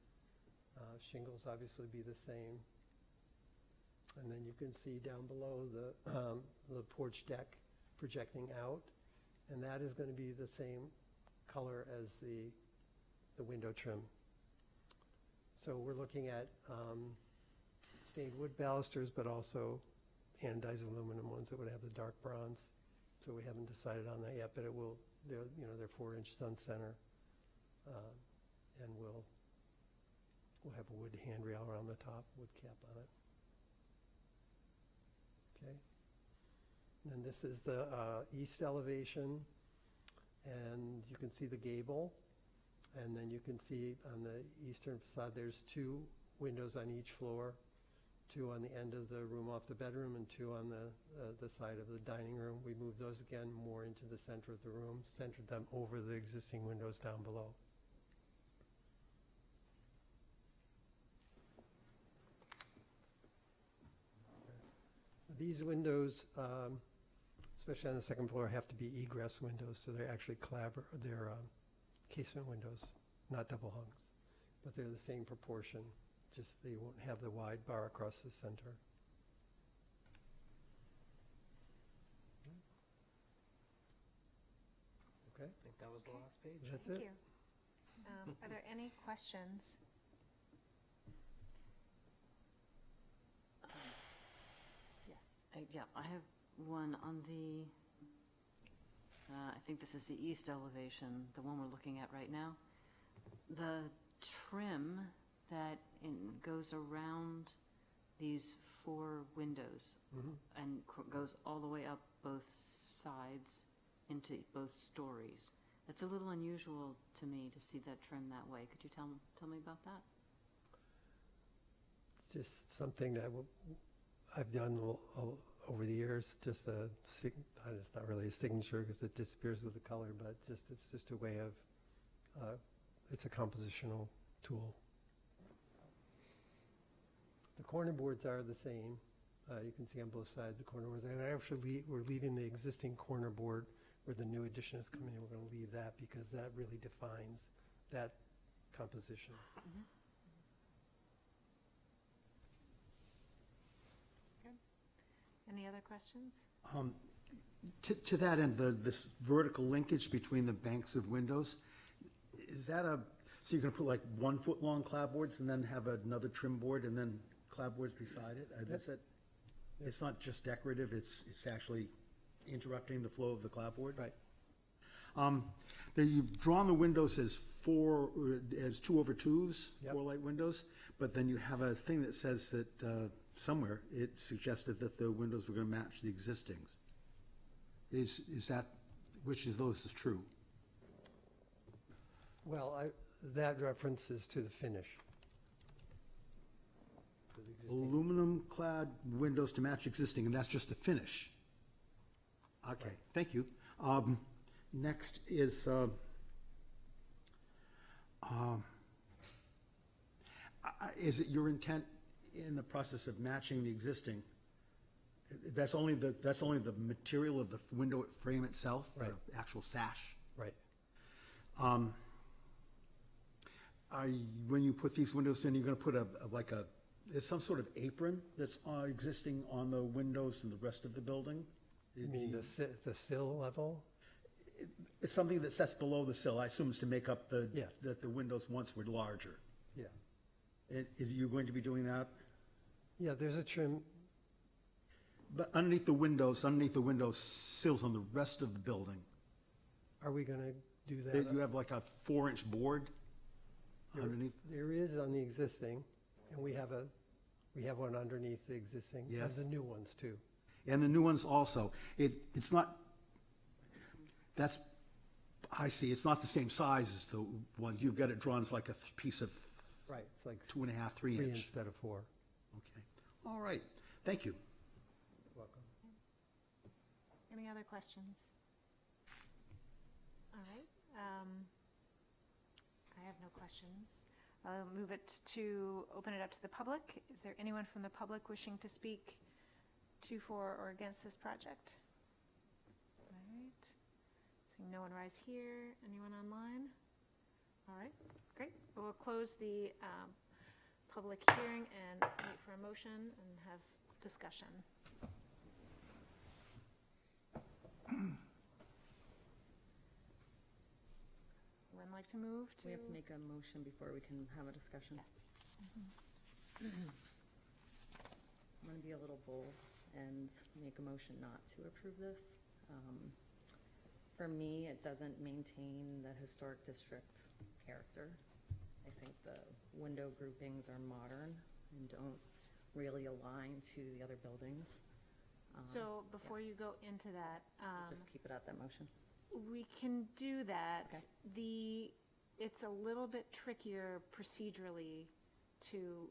S13: Shingles obviously be the same. And then you can see down below the porch deck projecting out, and that is going to be the same color as the window trim. So we're looking at stained wood balusters, but also anodized aluminum ones that would have the dark bronze. So we haven't decided on that yet, but it will. They're 4 inches on center, and we'll have a wood handrail around the top, wood cap on it. Okay. And then this is the east elevation, and you can see the gable. And then you can see on the eastern facade, there's 2 windows on each floor, 2 on the end of the room off the bedroom and 2 on the side of the dining room. We moved those again more into the center of the room, centered them over the existing windows down below. These windows, especially on the second floor, have to be egress windows, so they're actually they're casement windows, not double hungs. But they're the same proportion, just they won't have the wide bar across the center. Okay,
S5: I think that was the last page.
S13: that's
S2: Thank
S13: it.
S2: you. Are there any questions?
S4: Yeah, I have one on the, I think this is the east elevation, the one we're looking at right now. The trim that goes around these 4 windows and goes all the way up both sides into both stories. It's a little unusual to me to see that trim that way. Could you tell me about that?
S13: It's just something that I've done over the years, just it's not really a signature because it disappears with the color, but it's just a way of, it's a compositional tool. The corner boards are the same. You can see on both sides the corner boards. And actually, we're leaving the existing corner board where the new addition is coming in. We're going to leave that because that really defines that composition.
S2: Any other questions?
S7: To that end, this vertical linkage between the banks of windows, is that so you're going to put like 1 foot long clapboards and then have another trim board and then clapboards beside it? That's it. It's not just decorative, it's actually interrupting the flow of the clapboard?
S13: Right.
S7: There you've drawn the windows as 2/2s,
S13: Yep.
S7: 4 light windows, but then you have a thing that says that somewhere it suggested that the windows were going to match the existing. Is that, which of those is true?
S13: Well, that references to the finish. To the existing.
S7: Aluminum clad windows to match existing, and that's just a finish. Okay, thank you. Next is, is it your intent in the process of matching the existing? That's only the material of the window frame itself,
S13: Right.
S7: the actual sash.
S13: Right.
S7: When you put these windows in, you're going to put there's some sort of apron that's existing on the windows and the rest of the building?
S13: You mean the sill level?
S7: It's something that sets below the sill. I assume it's to make up
S13: Yeah.
S7: that the windows once were larger.
S13: Yeah.
S7: Are you going to be doing that?
S13: Yeah, there's a trim.
S7: But underneath the windows sills on the rest of the building,
S13: Are we going to do that?
S7: you have like a 4-inch board underneath?
S13: There is on the existing, and we have one underneath the existing.
S7: Yes.
S13: And the new ones too.
S7: And the new ones also. It's not, I see, it's not the same size as the one. You've got it drawn as like a piece of
S13: Right, it's like
S7: 2.5, 3
S13: 3
S7: inch.
S13: instead of 4.
S7: Okay, all right, thank you.
S13: Welcome.
S2: Any other questions? All right. I have no questions. I'll move it to open it up to the public. Is there anyone from the public wishing to speak to, for, or against this project? All right. Seeing no one rise here. Anyone online? All right, great. We'll close the public hearing and wait for a motion and have discussion. Would like to move to?
S9: We have to make a motion before we can have a discussion.
S2: Yes.
S9: I'm going to be a little bold and make a motion not to approve this. For me, it doesn't maintain the historic district character. I think the window groupings are modern and don't really align to the other buildings.
S2: So before you go into that,
S9: Just keep it at that motion.
S2: we can do that.
S9: Okay.
S2: It's a little bit trickier procedurally to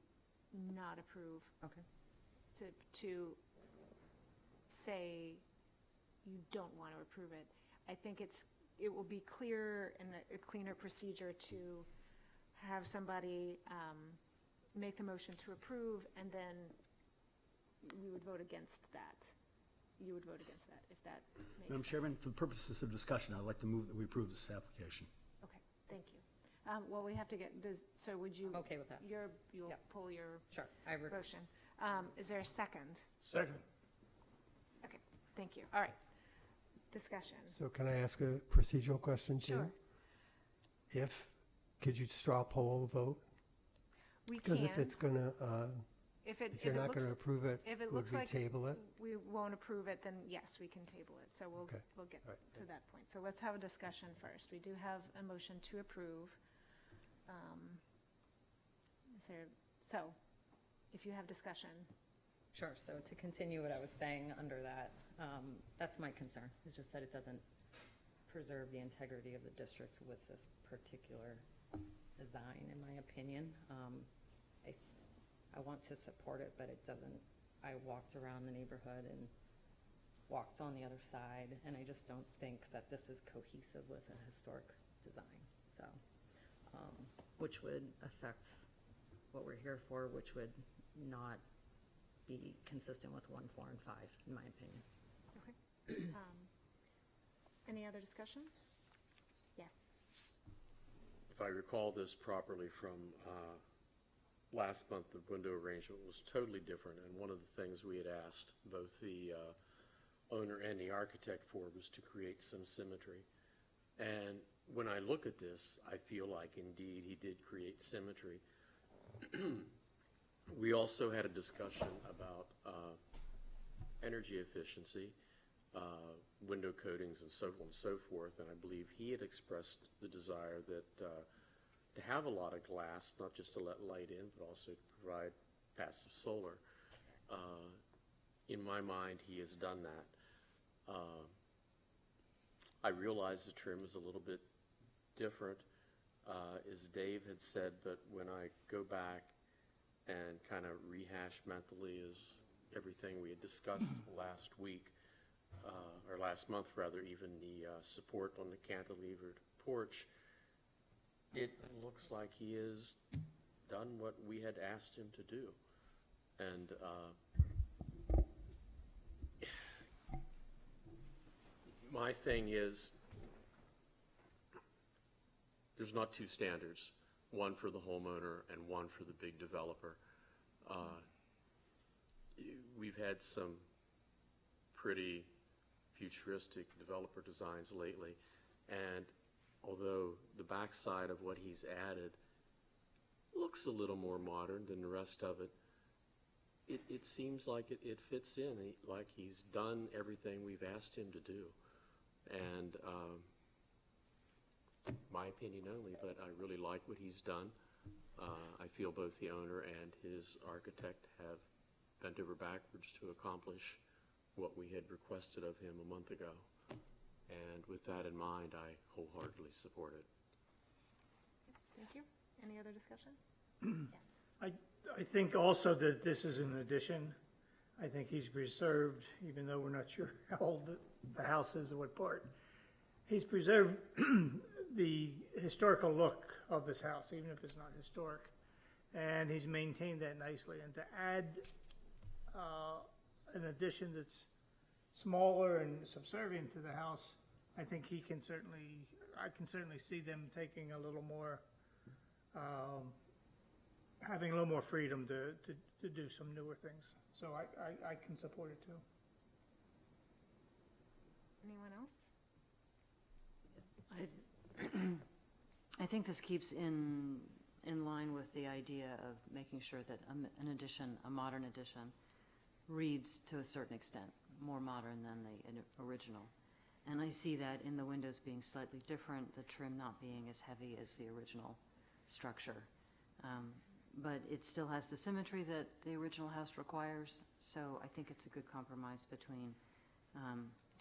S2: not approve,
S9: Okay.
S2: to say you don't want to approve it. I think it will be clearer and a cleaner procedure to have somebody make the motion to approve and then we would vote against that. You would vote against that, if that makes
S14: Madam
S2: sense.
S14: Chairman, for the purposes of discussion, I'd like to move that we approve this application.
S2: Okay, thank you. Well, we have to get, so would you?
S9: I'm okay with that.
S2: You'll
S9: Yep.
S2: pull your
S9: Sure.
S2: motion. Is there a second?
S3: Second.
S2: Okay, thank you. All right. Discussion.
S13: So can I ask a procedural question, Jim?
S2: Sure.
S13: Could you straw poll the vote?
S2: We
S13: Because
S2: can.
S13: if it's gonna,
S2: If
S13: if you're not gonna approve it,
S2: if it
S13: would
S2: looks
S13: we
S2: like
S13: table it?
S2: we won't approve it, then yes, we can table it. So
S13: Okay.
S2: we'll get
S13: All right,
S2: to that point. So let's have a discussion first. We do have a motion to approve. So if you have discussion,
S9: Sure, so to continue what I was saying under that, that's my concern, is just that it doesn't preserve the integrity of the district with this particular design, in my opinion. I want to support it, but it doesn't, I walked around the neighborhood and walked on the other side, and I just don't think that this is cohesive with a historic design, so, which would affect what we're here for, which would not be consistent with 1, 4, and 5, in my opinion.
S2: okay. Any other discussion? Yes.
S12: If I recall this properly from last month, the window arrangement was totally different, and one of the things we had asked both the owner and the architect for was to create some symmetry. And when I look at this, I feel like indeed he did create symmetry. We also had a discussion about energy efficiency, window coatings and so on and so forth, and I believe he had expressed the desire that to have a lot of glass, not just to let light in, but also to provide passive solar. In my mind, he has done that. I realize the trim is a little bit different, as Dave had said, but when I go back and kind of rehash mentally is everything we had discussed last week, or last month rather, even the support on the cantilevered porch, it looks like he has done what we had asked him to do. And my thing is, there's not two standards, one for the homeowner and one for the big developer. We've had some pretty futuristic developer designs lately, and although the backside of what he's added looks a little more modern than the rest of it, it seems like it fits in, like he's done everything we've asked him to do. And my opinion only, but I really like what he's done. I feel both the owner and his architect have bent over backwards to accomplish what we had requested of him a month ago. And with that in mind, I wholeheartedly support it.
S2: Thank you. Any other discussion? Yes.
S3: I think also that this is an addition. I think he's preserved, even though we're not sure how old the house is or what part, he's preserved the historical look of this house, even if it's not historic. And he's maintained that nicely. And to add an addition that's smaller and subservient to the house, I think I can certainly see them taking a little more, having a little more freedom to do some newer things. So I can support it too.
S2: Anyone else?
S4: I think this keeps in line with the idea of making sure that an addition, a modern addition, reads to a certain extent more modern than the original. And I see that in the windows being slightly different, the trim not being as heavy as the original structure. But it still has the symmetry that the original house requires, so I think it's a good compromise between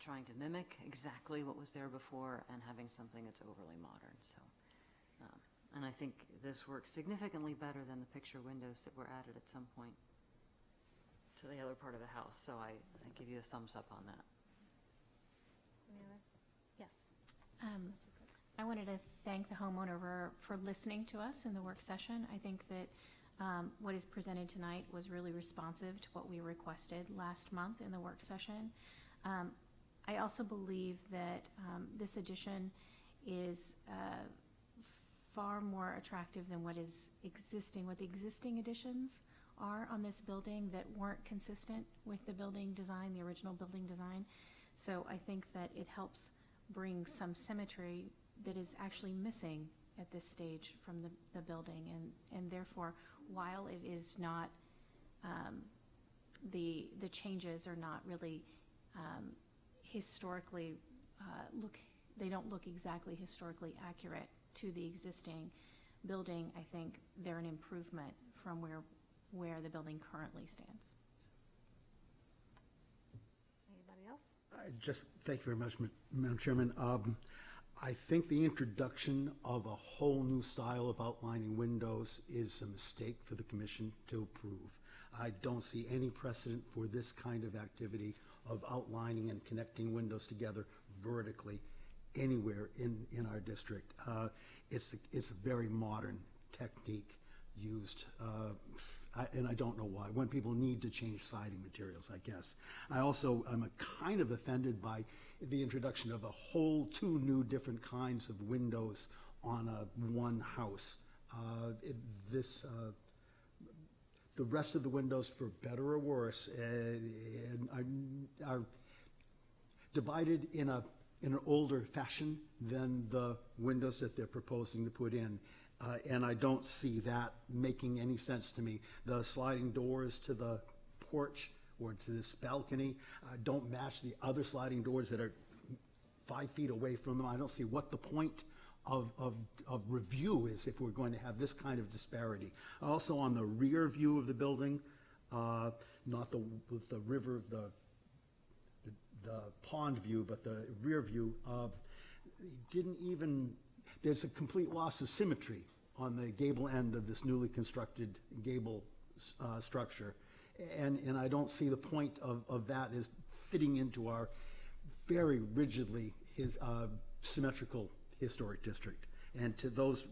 S4: trying to mimic exactly what was there before and having something that's overly modern. So, and I think this works significantly better than the picture windows that were added at some point to the other part of the house. So I give you a thumbs up on that.
S2: Any other? Yes.
S6: I wanted to thank the homeowner for listening to us in the work session. I think that What is presented tonight was really responsive to what we requested last month in the work session. I also believe that this addition is far more attractive than what is existing, what the existing additions are on this building that weren't consistent with the building design, the original building design. So I think that it helps bring some symmetry that is actually missing at this stage from the building, and therefore, while it is not, the changes are not really historically they don't look exactly historically accurate to the existing building. I think they're an improvement from where the building currently stands.
S2: Anybody else?
S7: Thank you very much, Madam Chairman. I think the introduction of a whole new style of outlining windows is a mistake for the commission to approve. I don't see any precedent for this kind of activity of outlining and connecting windows together vertically anywhere in our district. It's a very modern technique used, and I don't know why, when people need to change siding materials, I guess. I'm kind of offended by the introduction of two new different kinds of windows on one house. The rest of the windows, for better or worse, are divided in an older fashion than the windows that they're proposing to put in. And I don't see that making any sense to me. The sliding doors to the porch or to this balcony don't match the other sliding doors that are 5 feet away from them. I don't see what the point of review is if we're going to have this kind of disparity. Also, on the rear view of the building, not with the river, the pond view, but the rear view, there's a complete loss of symmetry on the gable end of this newly constructed gable structure. And I don't see the point of that as fitting into our very rigidly symmetrical historic district. And to those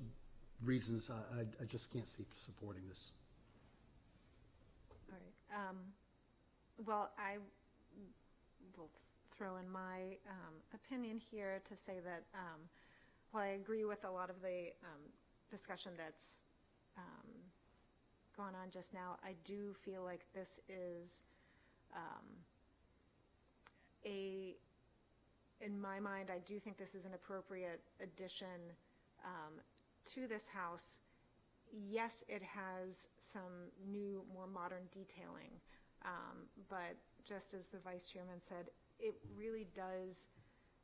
S7: reasons, I just can't see supporting this.
S2: All right. Well, I will throw in my opinion here to say that while I agree with a lot of the discussion that's gone on just now, I do feel like this is in my mind, I do think this is an appropriate addition to this house. Yes, it has some new, more modern detailing, but just as the Vice Chairman said, it really does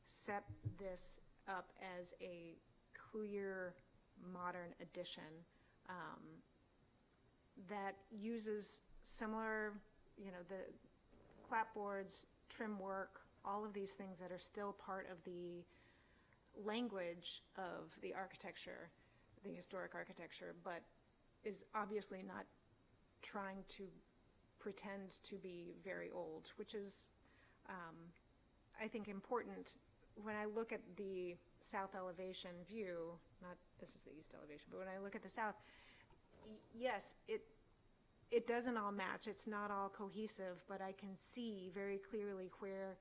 S2: set this up as a clear, modern addition that uses similar, the clapboards, trim work, all of these things that are still part of the language of the architecture, the historic architecture, but is obviously not trying to pretend to be very old, which is, I think, important. When I look at the south elevation view, this is the east elevation, but when I look at the south, yes, it doesn't all match. It's not all cohesive, but I can see very clearly where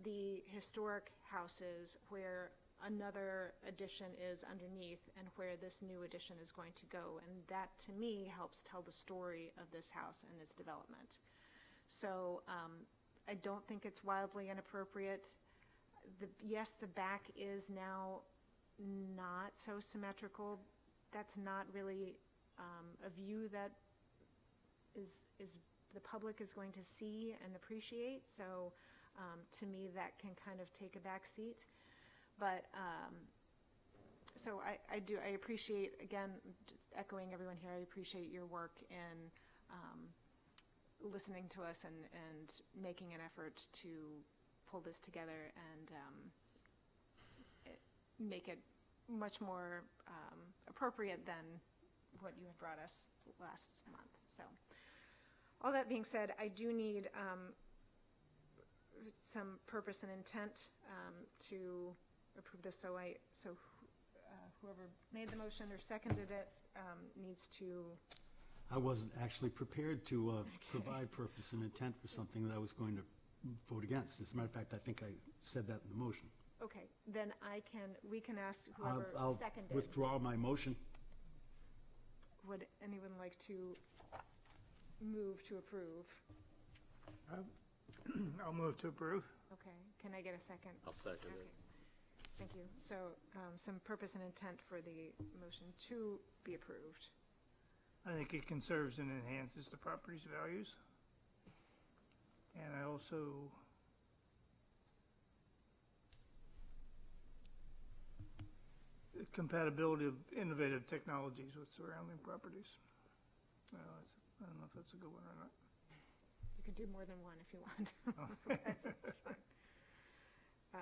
S2: the historic house is, where another addition is underneath, and where this new addition is going to go. And that, to me, helps tell the story of this house and its development. So I don't think it's wildly inappropriate. Yes, the back is now not so symmetrical. That's not really a view that is the public is going to see and appreciate. So to me, that can kind of take a back seat. But so I appreciate, again, just echoing everyone here, I appreciate your work in listening to us and making an effort to pull this together and make it much more appropriate than what you had brought us last month. So all that being said, I do need some purpose and intent to approve this. So whoever made the motion or seconded it needs to
S14: I wasn't actually prepared to provide purpose and intent for something that I was going to vote against. As a matter of fact, I think I said that in the motion.
S2: Okay, then we can ask whoever
S14: I'll
S2: seconded.
S14: withdraw my motion.
S2: Would anyone like to move to approve?
S3: I'll move to approve.
S2: Okay, can I get a second?
S12: I'll second
S2: Okay.
S12: it.
S2: Thank you. So, some purpose and intent for the motion to be approved.
S3: I think it conserves and enhances the property's values. And I also the compatibility of innovative technologies with surrounding properties. I don't know if that's a good one or not.
S2: You can do more than one if you want. That's fine.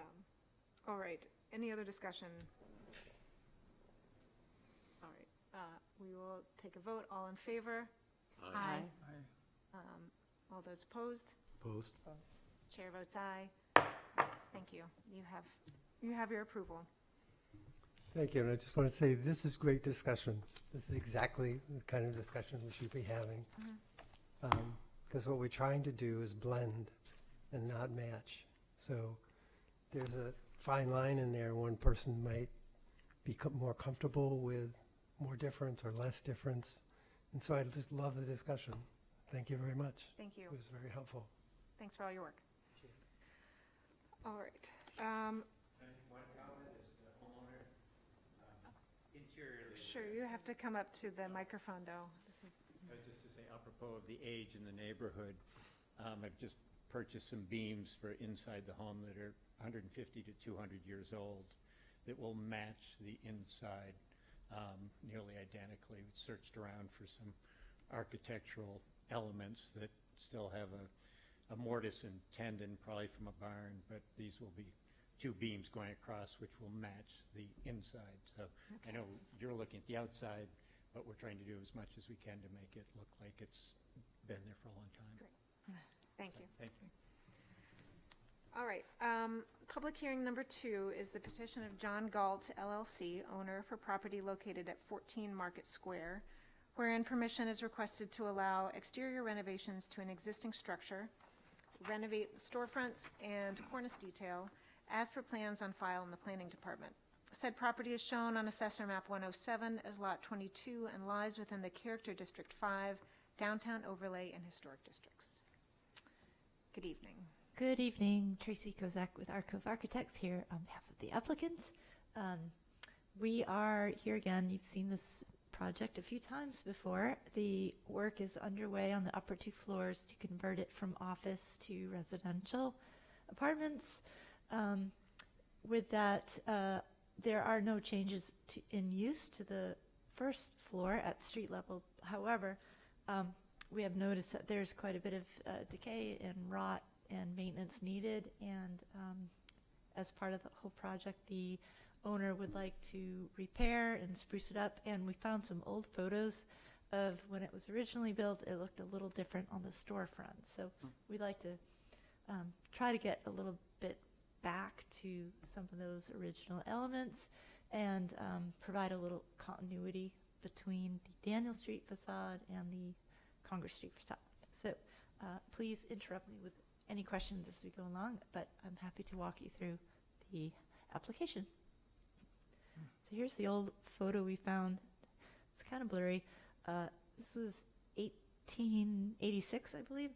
S2: All right, any other discussion? All right, we will take a vote. All in favor?
S12: Aye.
S2: All those opposed?
S14: Opposed?
S2: Chair votes aye. Thank you. You have your approval.
S13: Thank you, and I just want to say, this is great discussion. This is exactly the kind of discussion we should be having. Because what we're trying to do is blend and not match. So there's a fine line in there. One person might become more comfortable with more difference or less difference. And so I just love the discussion. Thank you very much.
S2: Thank you.
S13: It was very helpful.
S2: Thanks for all your work. All right.
S15: One comment as the homeowner, interiorly.
S2: Sure, you have to come up to the microphone, though. This is.
S15: Just to say, apropos of the age in the neighborhood, I've just purchased some beams for inside the home that are 150 to 200 years old that will match the inside nearly identically. We searched around for some architectural elements that still have a mortise and tendon, probably from a barn, but these will be two beams going across which will match the inside. So I know you're looking at the outside, but we're trying to do as much as we can to make it look like it's been there for a long time.
S2: Great. Thank you.
S15: Thank you.
S2: All right. Public hearing number 2 is the petition of John Galt LLC, owner for property located at 14 Market Square, wherein permission is requested to allow exterior renovations to an existing structure, renovate storefronts and cornice detail, as per plans on file in the planning department. Said property is shown on Assessor Map 107 as Lot 22 and lies within the Character District 5, Downtown Overlay and Historic Districts. Good evening.
S16: Good evening, Tracy Kozak with Arcove Architects here on behalf of the applicants. We are here again. You've seen this project a few times before. The work is underway on the upper 2 floors to convert it from office to residential apartments. With that, there are no changes in use to the first floor at street level. However, we have noticed that there's quite a bit of decay and rot and maintenance needed, and as part of the whole project, the owner would like to repair and spruce it up, and we found some old photos of when it was originally built. It looked a little different on the storefront, so we'd like to try to get a little bit back to some of those original elements and provide a little continuity between the Daniel Street facade and the Congress Street facade. So please interrupt me with any questions as we go along, but I'm happy to walk you through the application. So here's the old photo we found. It's kind of blurry. This was 1886, I believe.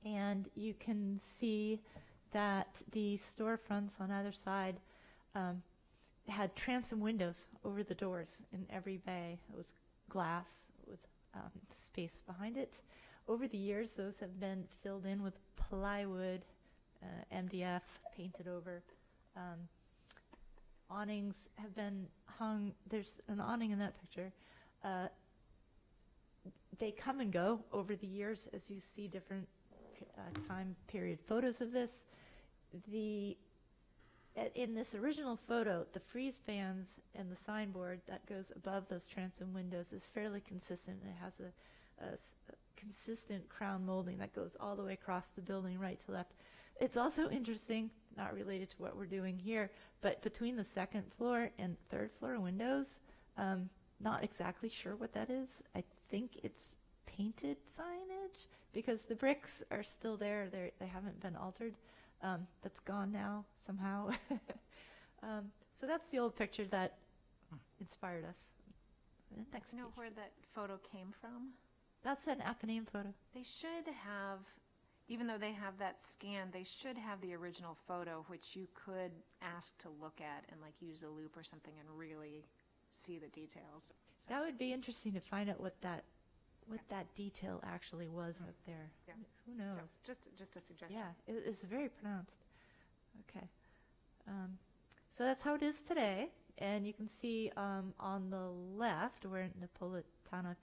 S16: And you can see that the storefronts on either side had transom windows over the doors in every bay. It was glass with space behind it. Over the years, those have been filled in with plywood, MDF, painted over. Awnings have been hung. There's an awning in that picture. They come and go over the years as you see different time period photos of this. In this original photo, the frieze bands and the signboard that goes above those transom windows is fairly consistent. It has a consistent crown molding that goes all the way across the building, right to left. It's also interesting, not related to what we're doing here, but between the second floor and third floor windows, not exactly sure what that is. I think it's painted signage because the bricks are still there. They haven't been altered. That's gone now somehow. So that's the old picture that inspired us. Next
S2: Do you know
S16: page.
S2: where that photo came from?
S16: That's an Athenaeum photo.
S2: They should have, even though they have that scan, they should have the original photo, which you could ask to look at and like use a loop or something and really see the details.
S16: That would be interesting to find out what that detail actually was up there.
S2: Yeah.
S16: Who knows?
S2: So just a suggestion.
S16: Yeah, it's very pronounced. Okay. So that's how it is today. And you can see on the left where Napolitana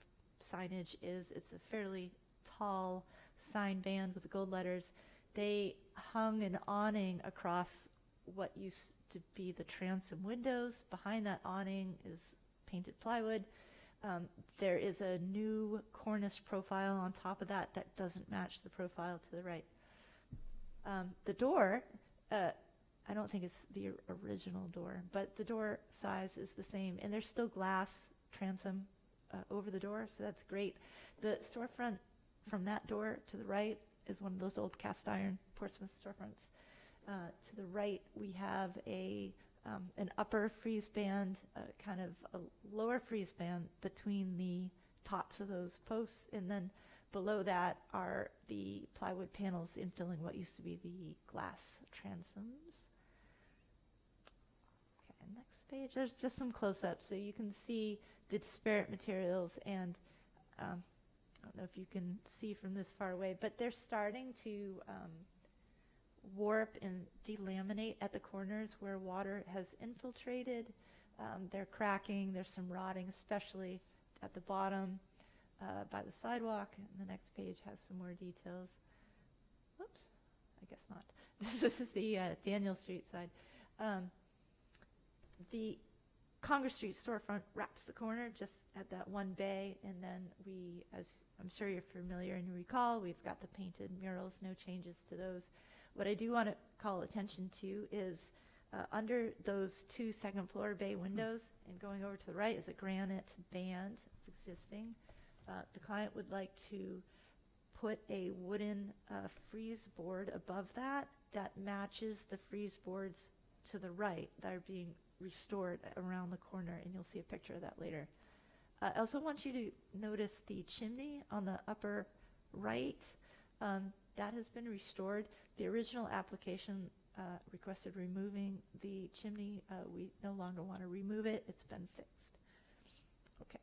S16: signage is, it's a fairly tall sign band with the gold letters. They hung an awning across what used to be the transom windows. Behind that awning is painted plywood. There is a new cornice profile on top of that that doesn't match the profile to the right. The door, I don't think it's the original door, but the door size is the same, and there's still glass transom over the door, so that's great. The storefront from that door to the right is one of those old cast iron Portsmouth storefronts. To the right, we have an upper frieze band, kind of a lower frieze band between the tops of those posts, and then below that are the plywood panels infilling what used to be the glass transoms. Okay, next page. There's just some close-ups, so you can see the disparate materials, and I don't know if you can see from this far away, but they're starting to warp and delaminate at the corners where water has infiltrated. They're cracking. There's some rotting, especially at the bottom by the sidewalk. And the next page has some more details. Whoops, I guess not. This is the Daniel Street side. The Congress Street storefront wraps the corner just at that one bay, and then we, as I'm sure you're familiar and you recall, we've got the painted murals, no changes to those. What I do want to call attention to is under those two second-floor bay windows and going over to the right is a granite band that's existing. The client would like to put a wooden frieze board above that that matches the frieze boards to the right that are being restored around the corner, and you'll see a picture of that later. I also want you to notice the chimney on the upper right. That has been restored. The original application requested removing the chimney. We no longer want to remove it. It's been fixed. Okay,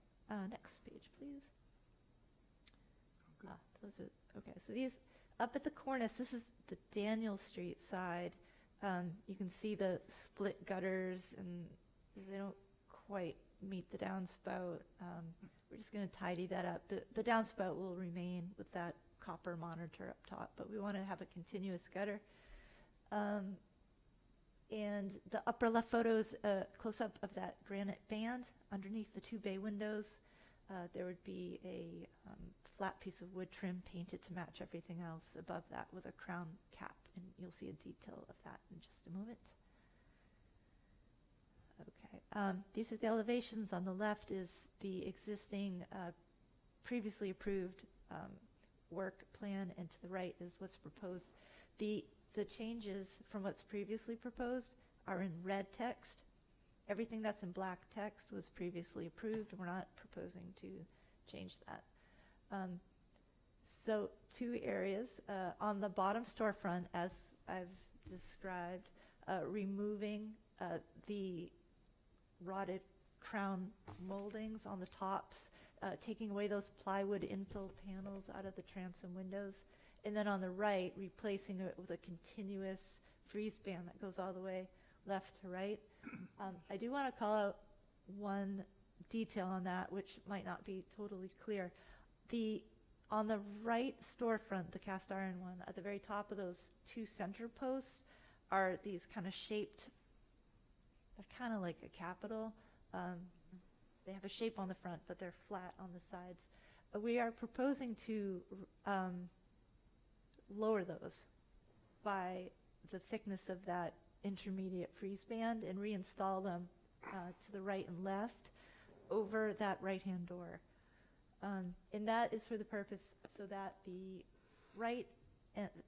S16: next page, please. Those are, okay, so these, up at the cornice, this is the Daniel Street side. You can see the split gutters, and they don't quite meet the downspout. We're just going to tidy that up. The downspout will remain with that copper monitor up top, but we want to have a continuous gutter. And the upper left photo is a close-up of that granite band underneath the two bay windows. There would be a flat piece of wood trim painted to match everything else above that with a crown cap, and you'll see a detail of that in just a moment. Okay, these are the elevations. On the left is the existing previously approved work plan, and to the right is what's proposed. The changes from what's previously proposed are in red text. Everything that's in black text was previously approved. We're not proposing to change that. So two areas. On the bottom storefront, as I've described, removing the rotted crown moldings on the tops, taking away those plywood infill panels out of the transom windows, and then on the right, replacing it with a continuous frieze band that goes all the way left to right. I do want to call out one detail on that, which might not be totally clear. On the right storefront, the cast iron one, at the very top of those two center posts are these kind of shaped, they're kind of like a capital. They have a shape on the front, but they're flat on the sides. We are proposing to lower those by the thickness of that intermediate frieze band and reinstall them to the right and left over that right-hand door. And that is for the purpose so that the right,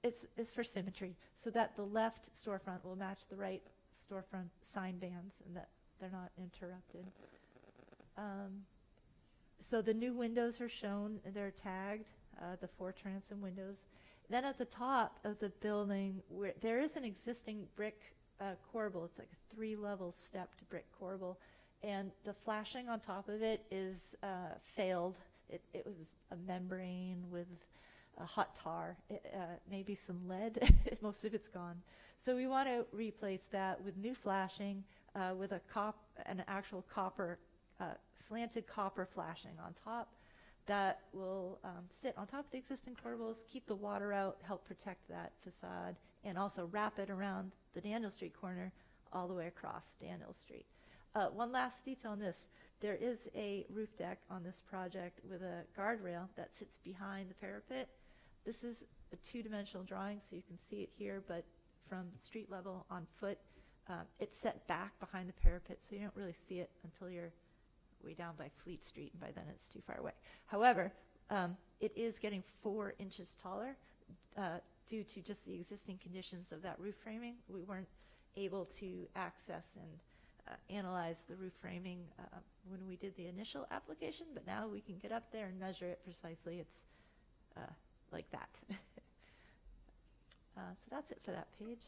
S16: it's for symmetry, so that the left storefront will match the right storefront sign bands and that they're not interrupted. So the new windows are shown, they're tagged, the 4 transom windows. Then at the top of the building, where there is an existing brick corbel, it's like a 3-level stepped brick corbel, and the flashing on top of it is failed. It was a membrane with a hot tar, maybe some lead. Most of it's gone. So we want to replace that with new flashing, with an actual copper, slanted copper flashing on top that will sit on top of the existing corbels, keep the water out, help protect that facade, and also wrap it around the Daniel Street corner all the way across Daniel Street. One last detail on this. There is a roof deck on this project with a guardrail that sits behind the parapet. This is a 2-dimensional drawing, so you can see it here, but from street level on foot, it's set back behind the parapet, so you don't really see it until you're way down by Fleet Street, and by then it's too far away. However, it is getting 4 inches taller due to just the existing conditions of that roof framing. We weren't able to access and analyze the roof framing when we did the initial application, but now we can get up there and measure it precisely. It's like that. So that's it for that page.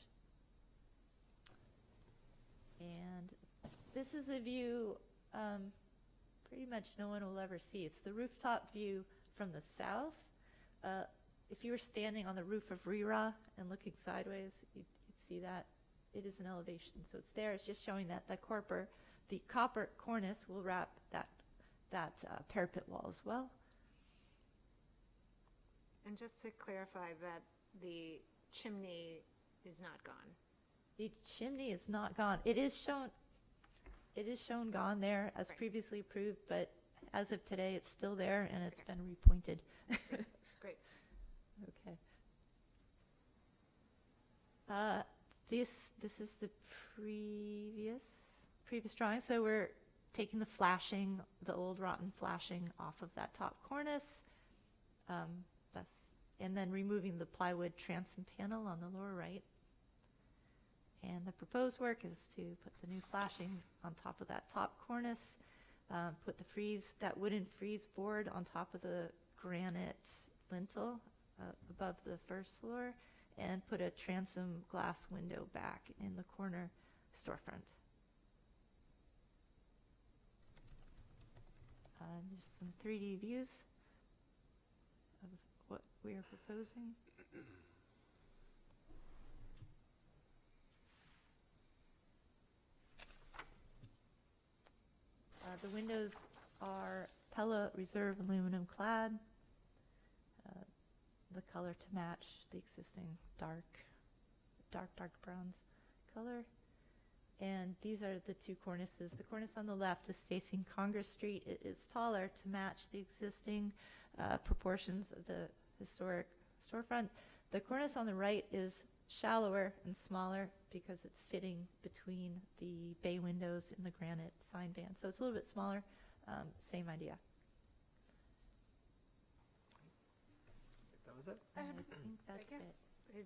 S16: And this is a view pretty much no one will ever see. It's the rooftop view from the south. If you were standing on the roof of Rira and looking sideways, you'd see that. It is an elevation, so it's there. It's just showing that the copper cornice will wrap that parapet wall as well.
S2: And just to clarify that the chimney is not gone.
S16: The chimney is not gone. It is shown gone there as previously approved, but as of today, it's still there and it's been repointed.
S2: Great.
S16: Okay. This is the previous drawing. So we're taking the flashing, the old rotten flashing off of that top cornice, and then removing the plywood transom panel on the lower right. And the proposed work is to put the new flashing on top of that top cornice, put that wooden frieze board on top of the granite lintel above the first floor, and put a transom glass window back in the corner storefront. Just some 3D views of what we are proposing. The windows are Pella Reserve aluminum clad, the color to match the existing dark bronze color. And these are the 2 cornices. The cornice on the left is facing Congress Street. It is taller to match the existing proportions of the historic storefront. The cornice on the right is shallower and smaller because it's fitting between the bay windows and the granite sign band. So it's a little bit smaller, same idea.
S5: That was it?
S16: I think that's it.
S2: I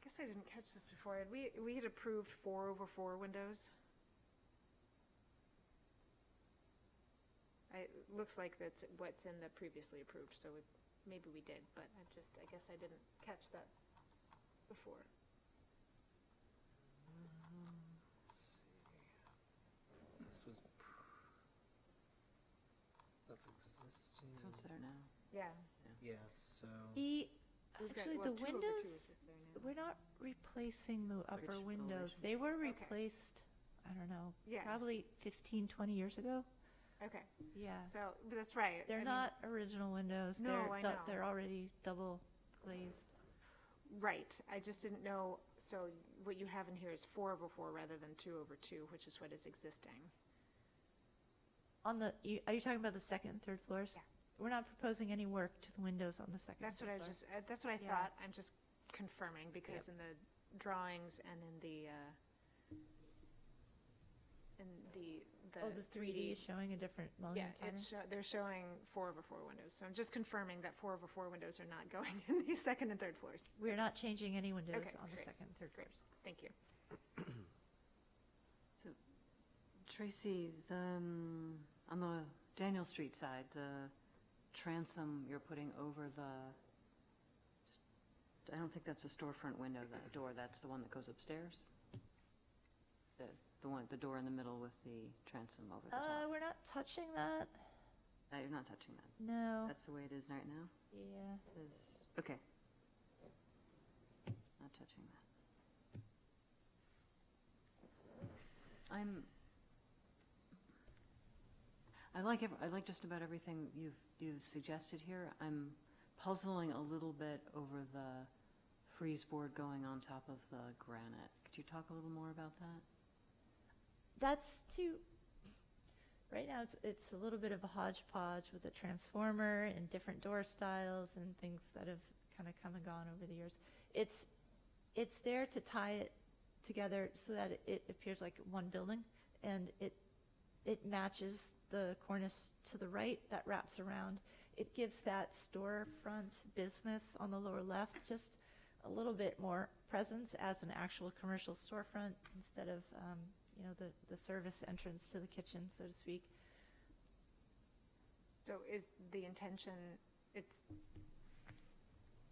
S2: guess I didn't catch this before. We had approved 4/4 windows. It looks like that's what's in the previously approved, so maybe we did, but I guess I didn't catch that before.
S5: That's existing.
S4: So it's there now.
S2: Yeah.
S5: Yeah, so.
S16: Actually, the windows, we're not replacing the upper windows. They were replaced, I don't know, probably 15, 20 years ago.
S2: Okay.
S16: Yeah.
S2: So, but that's right.
S16: They're not original windows.
S2: No, I know.
S16: They're already double glazed.
S2: Right. I just didn't know. So what you have in here is 4/4 rather than 2/2, which is what is existing.
S16: Are you talking about the second and third floors?
S2: Yeah.
S16: We're not proposing any work to the windows on the second and third floor.
S2: That's what I thought. I'm just confirming because in the drawings and in the in the.
S16: Oh, the 3D is showing a different mullion
S2: Yeah,
S16: pattern?
S2: they're showing 4/4 windows. So I'm just confirming that 4/4 windows are not going in the second and third floors.
S16: We're not changing any windows
S2: Okay,
S16: on the
S2: great.
S16: second and third
S2: Great,
S16: floors.
S2: thank you.
S4: So, Tracy, on the Daniel Street side, the transom you're putting over I don't think that's a storefront window, that door, that's the one that goes upstairs? The door in the middle with the transom over the top?
S16: We're not touching that.
S4: You're not touching that?
S16: No.
S4: That's the way it is right now?
S16: Yeah.
S4: Okay. Not touching that. I like just about everything you've suggested here. I'm puzzling a little bit over the frieze board going on top of the granite. Could you talk a little more about that?
S16: That's right now it's a little bit of a hodgepodge with a transformer and different door styles and things that have kind of come and gone over the years. It's there to tie it together so that it appears like one building, and it matches the cornice to the right that wraps around. It gives that storefront business on the lower left just a little bit more presence as an actual commercial storefront instead of the service entrance to the kitchen, so to speak.
S2: So is the intention,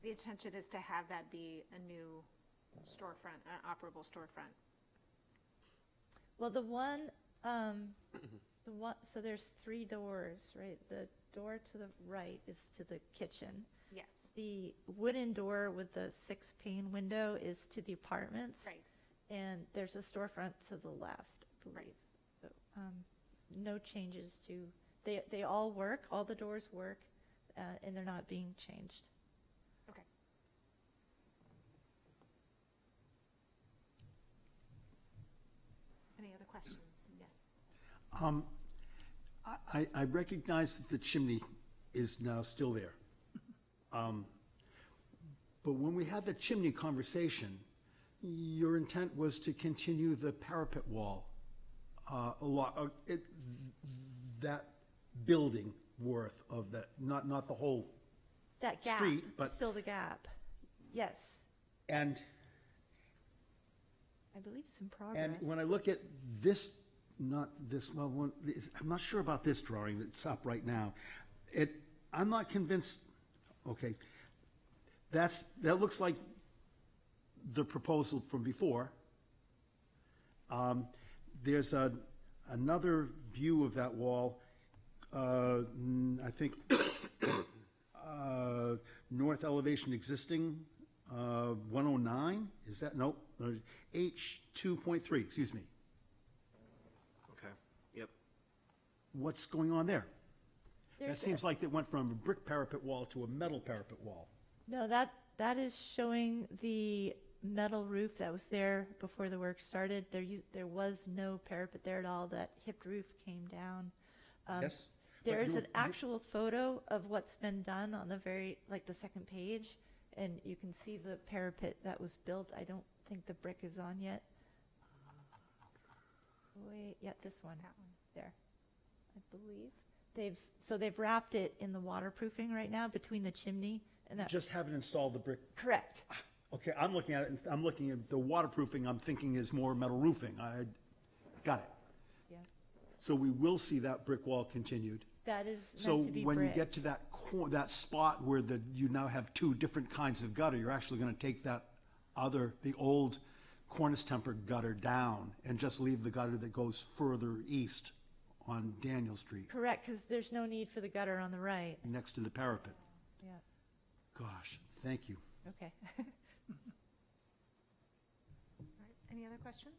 S2: the intention is to have that be a new storefront, an operable storefront?
S16: Well, so there's 3 doors, right? The door to the right is to the kitchen.
S2: Yes.
S16: The wooden door with the 6-pane window is to the apartments.
S2: Right.
S16: And there's a storefront to the left, I believe.
S2: Right.
S16: So no changes to, they all work, all the doors work, and they're not being changed.
S2: Okay. Any other questions? Yes.
S14: I recognize that the chimney is now still there. But when we had the chimney conversation, your intent was to continue the parapet wall that building worth of that, not the whole
S16: That gap,
S14: street,
S16: to
S14: but
S16: fill the gap. Yes,
S14: and
S16: I believe it's in progress.
S14: and when I look at this, not this, well, I'm not sure about this drawing that's up right now. I'm not convinced. Okay, that looks like the proposal from before. There's another view of that wall, I think, north elevation existing, 109, is that, nope, H 2.3, excuse me.
S5: Okay, yep.
S14: What's going on there? That
S16: There's
S14: seems like it went from a brick parapet wall to a metal parapet wall.
S16: No, that is showing the metal roof that was there before the work started. There was no parapet there at all. That hipped roof came down.
S14: Yes.
S16: There is an actual photo of what's been done on the the second page, and you can see the parapet that was built. I don't think the brick is on yet. Wait, yeah, this one, that one, there, I believe. They've wrapped it in the waterproofing right now between the chimney and that.
S14: Just haven't installed the brick.
S16: Correct.
S14: Okay, I'm looking at it, and I'm looking at the waterproofing, I'm thinking is more metal roofing. I got it.
S16: Yeah.
S14: So we will see that brick wall continued.
S16: That is
S14: So
S16: meant to be
S14: when you
S16: brick.
S14: get to that spot where you now have 2 different kinds of gutter, you're actually going to take the old cornice tempered gutter down and just leave the gutter that goes further east on Daniel Street,
S16: Correct, because there's no need for the gutter on the right.
S14: next to the parapet.
S16: Yeah,
S14: Gosh, thank you.
S16: okay.
S2: All right. Any other questions?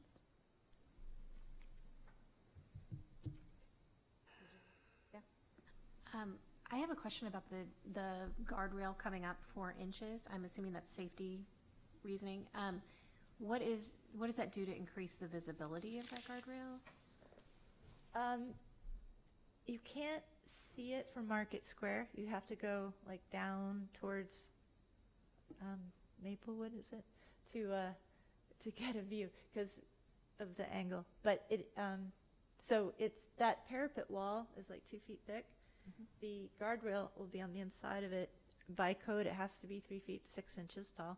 S2: Yeah.
S6: I have a question about the guardrail coming up 4 inches. I'm assuming that's safety reasoning. What does that do to increase the visibility of that guardrail?
S16: You can't see it from Market Square. You have to go down towards Maplewood, is it, to get a view because of the angle. But So it's, that parapet wall is like 2 feet thick. The guardrail will be on the inside of it. By code, it has to be 3 feet 6 inches tall.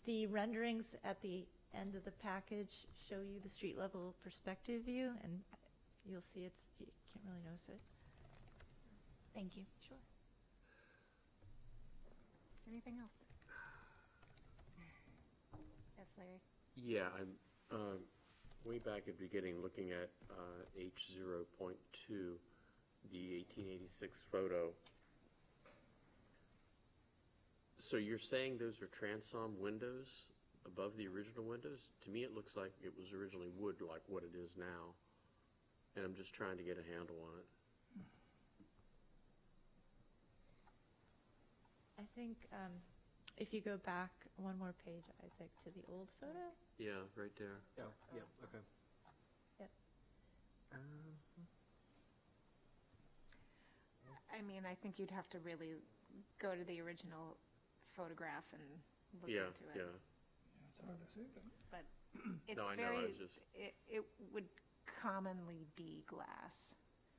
S16: The renderings at the end of the package show you the street level perspective view, and you'll see you can't really notice it.
S6: Thank you.
S16: Sure.
S2: Anything else? Yes, Larry?
S12: Yeah, I'm way back at the beginning looking at H0.2, the 1886 photo. So you're saying those are transom windows above the original windows? To me, it looks like it was originally wood, like what it is now. And I'm just trying to get a handle on it.
S16: I think if you go back one more page, Isaac, to the old photo.
S12: Yeah, right there.
S5: Oh, yeah, okay.
S16: Yep.
S2: I mean, I think you'd have to really go to the original photograph and look
S12: Yeah,
S2: into it.
S12: yeah.
S3: It's hard to see,
S2: But it's
S12: No, I know,
S2: very,
S12: I was just-
S2: it would commonly be glass.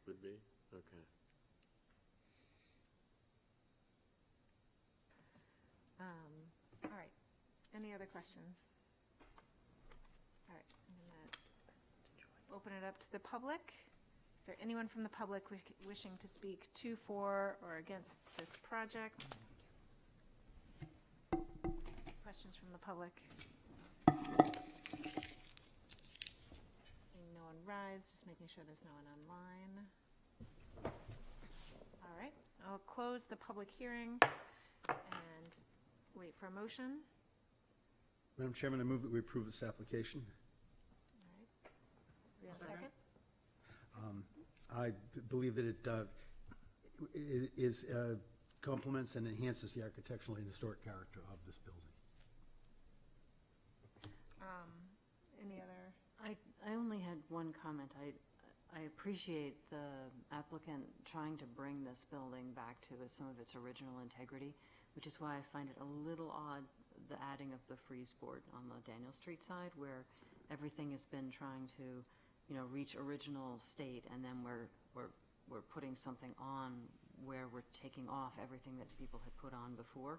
S12: Would be? Okay.
S2: All right. Any other questions? All right. I'm going to open it up to the public. Is there anyone from the public wishing to speak to, for, or against this project? Questions from the public? Seeing no one rise, just making sure there's no one online. All right, I'll close the public hearing and wait for a motion.
S14: Madam Chairman, I move that we approve this application.
S2: All right. We have a second?
S14: I believe that it complements and enhances the architectural and historic character of this building.
S2: Any other?
S4: I only had one comment. I appreciate the applicant trying to bring this building back to some of its original integrity, which is why I find it a little odd, the adding of the frieze board on the Daniel Street side, where everything has been trying to, reach original state, and then we're putting something on where we're taking off everything that people had put on before.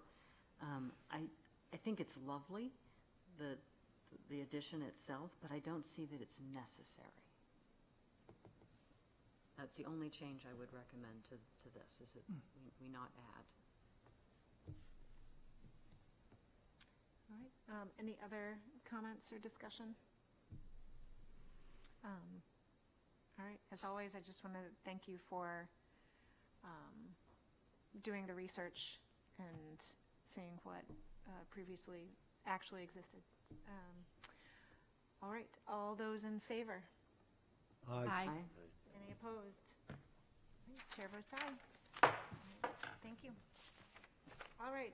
S4: I think it's lovely, the addition itself, but I don't see that it's necessary. That's the only change I would recommend to this, is that we not add.
S2: All right. Any other comments or discussion? All right. As always, I just want to thank you for doing the research and seeing what previously actually existed. All right. All those in favor?
S6: Aye.
S2: Any opposed? Chair votes aye. Thank you. All right,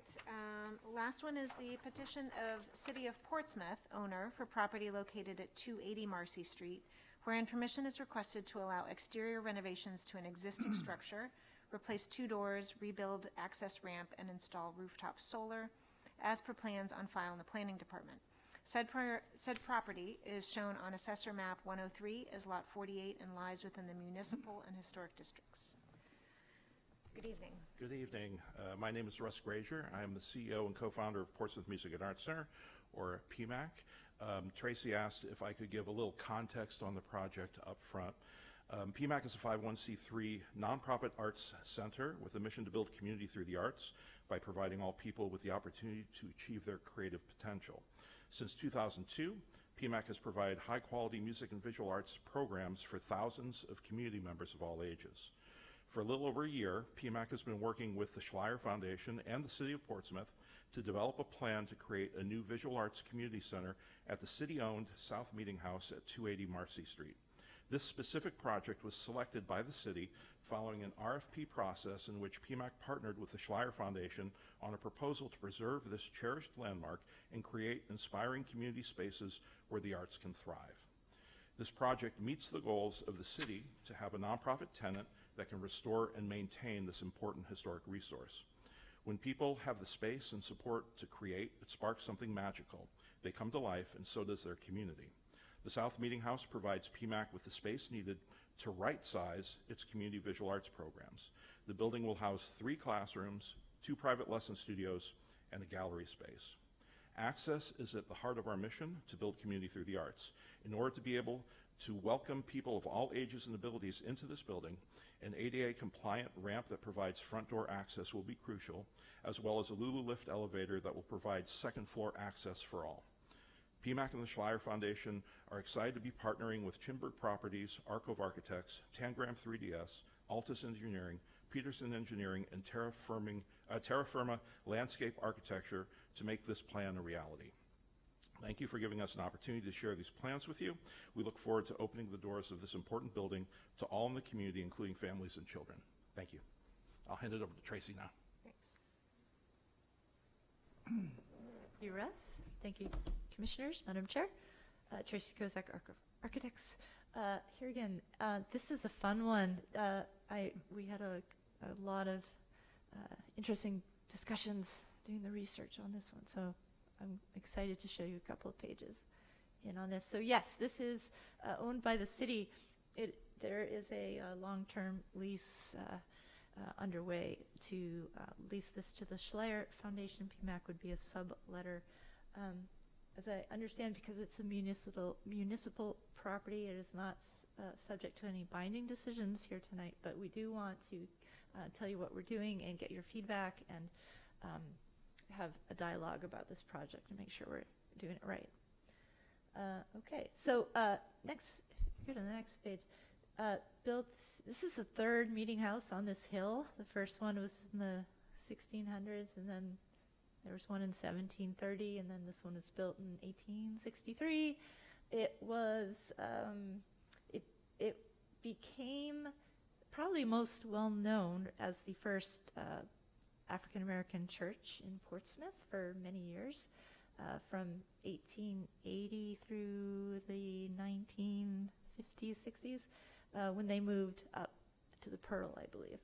S2: last one is the petition of City of Portsmouth owner for property located at 280 Marcy Street, wherein permission is requested to allow exterior renovations to an existing structure, replace 2 doors, rebuild access ramp, and install rooftop solar, as per plans on file in the Planning Department. Said property is shown on Assessor Map 103 as Lot 48 and lies within the municipal and historic districts. Good evening.
S17: Good evening. My name is Russ Grazier. I am the CEO and co-founder of Portsmouth Music and Arts Center, or PMAC. Tracy asked if I could give a little context on the project up front. PMAC is a 501c3 nonprofit arts center with a mission to build community through the arts by providing all people with the opportunity to achieve their creative potential. Since 2002, PMAC has provided high-quality music and visual arts programs for thousands of community members of all ages. For a little over a year, PMAC has been working with the Schleier Foundation and the City of Portsmouth to develop a plan to create a new visual arts community center at the city-owned South Meeting House at 280 Marcy Street. This specific project was selected by the city following an RFP process in which PMAC partnered with the Schleier Foundation on a proposal to preserve this cherished landmark and create inspiring community spaces where the arts can thrive. This project meets the goals of the city to have a nonprofit tenant that can restore and maintain this important historic resource. When people have the space and support to create, it sparks something magical. They come to life, and so does their community. The South Meeting House provides PMAC with the space needed to right-size its community visual arts programs. The building will house 3 classrooms, 2 private lesson studios, and a gallery space. Access is at the heart of our mission to build community through the arts. In order to be able to welcome people of all ages and abilities into this building, an ADA-compliant ramp that provides front door access will be crucial, as well as a Lulu lift elevator that will provide second-floor access for all. PMAC and the Schleier Foundation are excited to be partnering with Chinburg Properties, Arc of Architects, Tangram 3DS, Altus Engineering, Peterson Engineering, and Terra Firma Landscape Architecture to make this plan a reality. Thank you for giving us an opportunity to share these plans with you. We look forward to opening the doors of this important building to all in the community, including families and children. Thank you. I'll hand it over to Tracy now.
S16: Thanks. Thank you, Russ. Thank you, Commissioners, Madam Chair. Tracy Kozak, Architects. Here again, this is a fun one. We had a lot of interesting discussions doing the research on this one, so I'm excited to show you a couple of pages in on this. So yes, this is owned by the city. There is a long-term lease underway to lease this to the Schleier Foundation. PMAC would be a subletter. As I understand, because it's a municipal property, it is not subject to any binding decisions here tonight, but we do want to tell you what we're doing and get your feedback and have a dialogue about this project and make sure we're doing it right. Okay, so next, go to the next page. This is the third meeting house on this hill. The first one was in the 1600s, and then there was one in 1730, and then this one was built in 1863. It was, it became probably most well known as the first African-American church in Portsmouth for many years, from 1880 through the 1950s, 60s, when they moved up to the Pearl, I believe.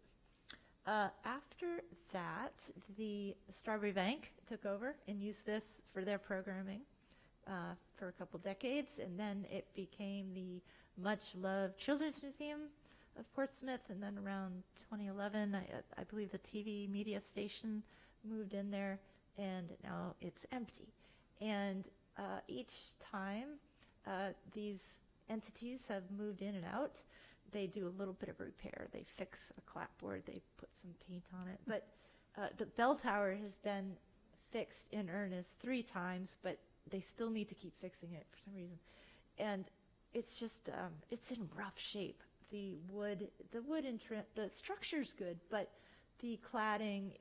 S16: After that, the Strawberry Bank took over and used this for their programming for a couple decades, and then it became the much-loved Children's Museum of Portsmouth, and then around 2011, I believe the TV media station moved in there, and now it's empty. And each time these entities have moved in and out, they do a little bit of repair. They fix a clapboard, they put some paint on it. But the bell tower has been fixed in earnest 3 times, but they still need to keep fixing it for some reason. And it's just, it's in rough shape. The wood and trim, the structure's good, but the cladding,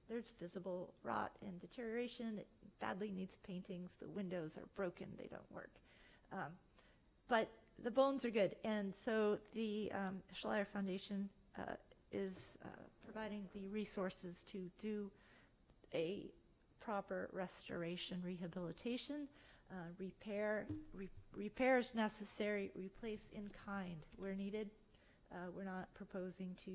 S16: there's visible rot and deterioration. It badly needs paintings. The windows are broken. They don't work. But the bones are good. And so the Schleier Foundation is providing the resources to do a proper restoration, rehabilitation, repairs necessary, replace in kind where needed. We're not proposing to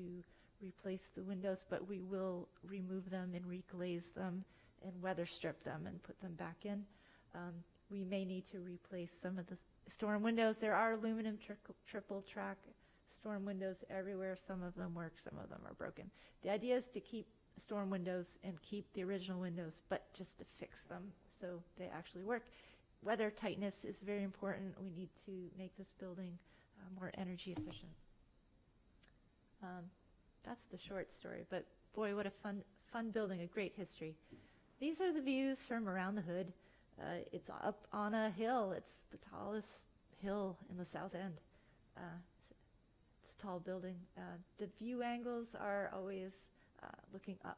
S16: replace the windows, but we will remove them and reglaze them and weather strip them and put them back in. We may need to replace some of the storm windows. There are aluminum triple track storm windows everywhere. Some of them work, some of them are broken. The idea is to keep storm windows and keep the original windows, but just to fix them so they actually work. Weather tightness is very important. We need to make this building more energy efficient. That's the short story, but boy, what a fun building, a great history. These are the views from around the hood. It's up on a hill. It's the tallest hill in the South End. It's a tall building. The view angles are always looking up.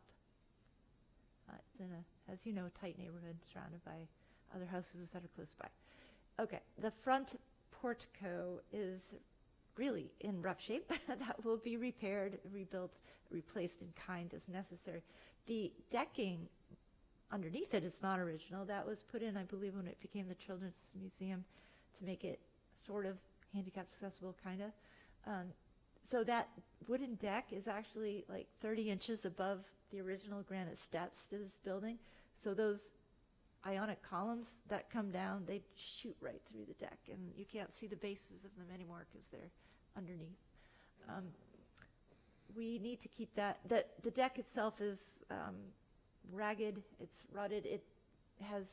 S16: It's in a, as you know, tight neighborhood surrounded by other houses that are close by. Okay, the front portico is really in rough shape. That will be repaired, rebuilt, replaced in kind as necessary. The decking underneath it is not original. That was put in, I believe, when it became the Children's Museum to make it sort of handicap accessible, kind of. So that wooden deck is actually like 30 inches above the original granite steps to this building. So those ionic columns that come down. They shoot right through the deck, and you can't see the bases of them anymore because they're underneath. We need to keep that. The deck itself is ragged. It's rutted. It has,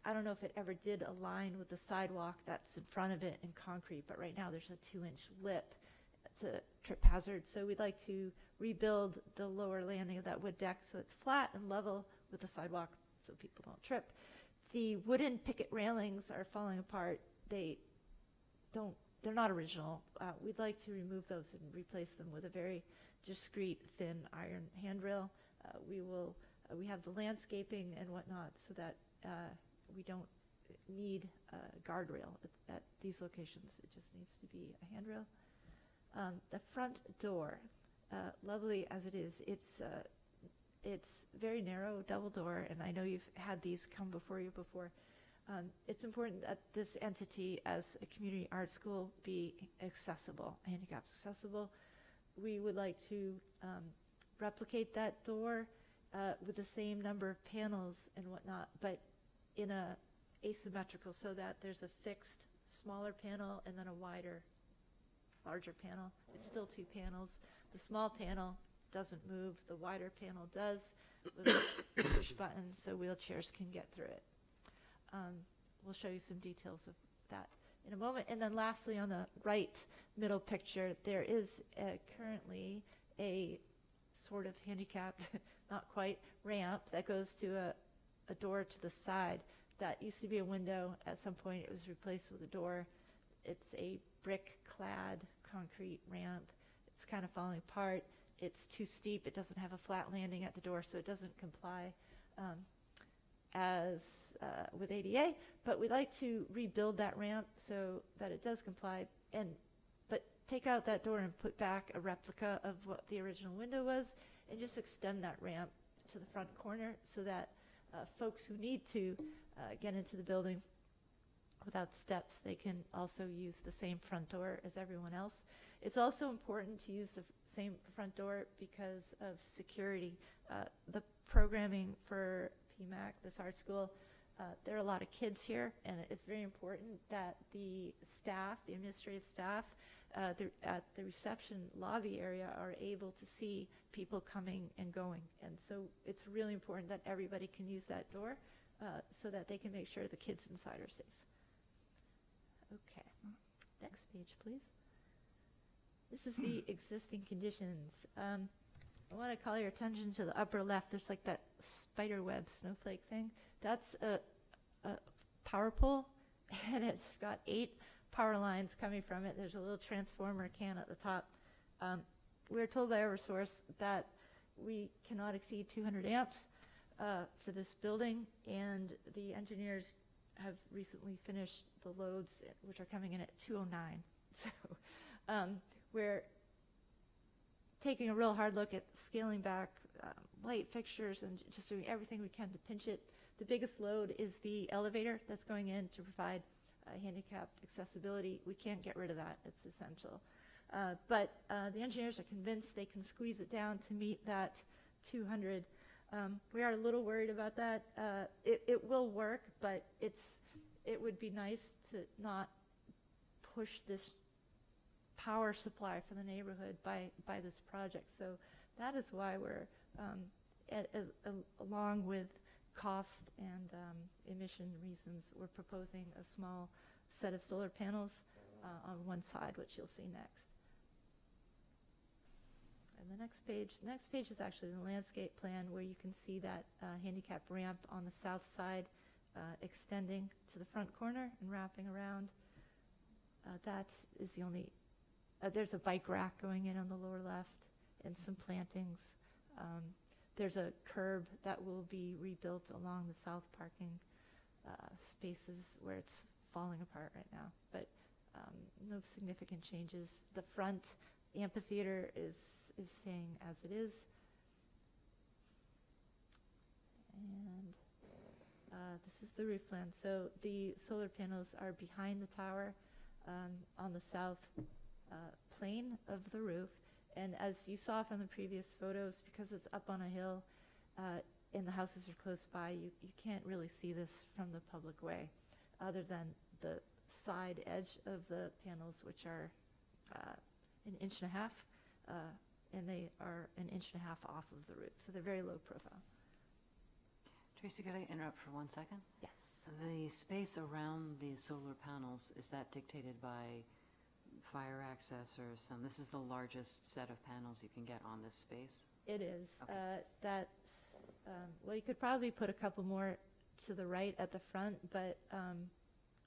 S16: I don't know if it ever did align with the sidewalk that's in front of it in concrete, but right now there's a 2-inch lip. It's a trip hazard. So we'd like to rebuild the lower landing of that wood deck so it's flat and level with the sidewalk so people don't trip. The wooden picket railings are falling apart. They're not original. We'd like to remove those and replace them with a very discreet, thin iron handrail. We have the landscaping and whatnot so that we don't need a guardrail at these locations. It just needs to be a handrail. The front door, lovely as it is, it's very narrow, double door, and I know you've had these come before you before. It's important that this entity, as a community art school, be accessible, handicapped accessible. We would like to replicate that door with the same number of panels and whatnot, but in a asymmetrical, so that there's a fixed smaller panel and then a wider, larger panel. It's still 2 panels. The small panel doesn't move. The wider panel does with a push button so wheelchairs can get through it. We'll show you some details of that in a moment. And then lastly, on the right middle picture, there is currently a sort of handicapped, not quite, ramp that goes to a door to the side. That used to be a window. At some point it was replaced with a door. It's a brick-clad concrete ramp. It's kind of falling apart. It's too steep. It doesn't have a flat landing at the door, so it doesn't comply with ADA, but we'd like to rebuild that ramp so that it does comply, but take out that door and put back a replica of what the original window was, and just extend that ramp to the front corner so that folks who need to get into the building without steps, they can also use the same front door as everyone else. It's also important to use the same front door because of security. The programming for PMAC, this art school, there are a lot of kids here, and it's very important that the staff, the administrative staff, at the reception lobby area are able to see people coming and going. And so it's really important that everybody can use that door so that they can make sure the kids inside are safe. Okay, next page, please. This is the existing conditions. I want to call your attention to the upper left. There's like that spider web snowflake thing. That's a power pole, and it's got 8 power lines coming from it. There's a little transformer can at the top. We were told by Eversource that we cannot exceed 200 amps for this building, and the engineers have recently finished the loads, which are coming in at 209. So we're taking a real hard look at scaling back light fixtures and just doing everything we can to pinch it. The biggest load is the elevator that's going in to provide handicapped accessibility. We can't get rid of that. It's essential. But the engineers are convinced they can squeeze it down to meet that 200. We are a little worried about that. It will work, but it would be nice to not push this power supply for the neighborhood by this project. So that is why we're, along with cost and emission reasons, we're proposing a small set of solar panels on one side, which you'll see next. And the next page is actually the landscape plan, where you can see that handicap ramp on the south side extending to the front corner and wrapping around. That is the only, there's a bike rack going in on the lower left and some plantings. There's a curb that will be rebuilt along the south parking spaces where it's falling apart right now, but no significant changes. The front amphitheater is staying as it is. And this is the roof plan. So the solar panels are behind the tower on the south plane of the roof. And as you saw from the previous photos, because it's up on a hill, and the houses are close by, you can't really see this from the public way, other than the side edge of the panels, which are 1.5 inches, and they are 1.5 inches off of the roof, so they're very low profile.
S4: Tracy, could I interrupt for 1 second?
S16: Yes.
S4: The space around the solar panels, is that dictated by fire access or some, this is the largest set of panels you can get on this space?
S16: It is.
S4: Okay.
S16: That's, well, you could probably put a couple more to the right at the front, but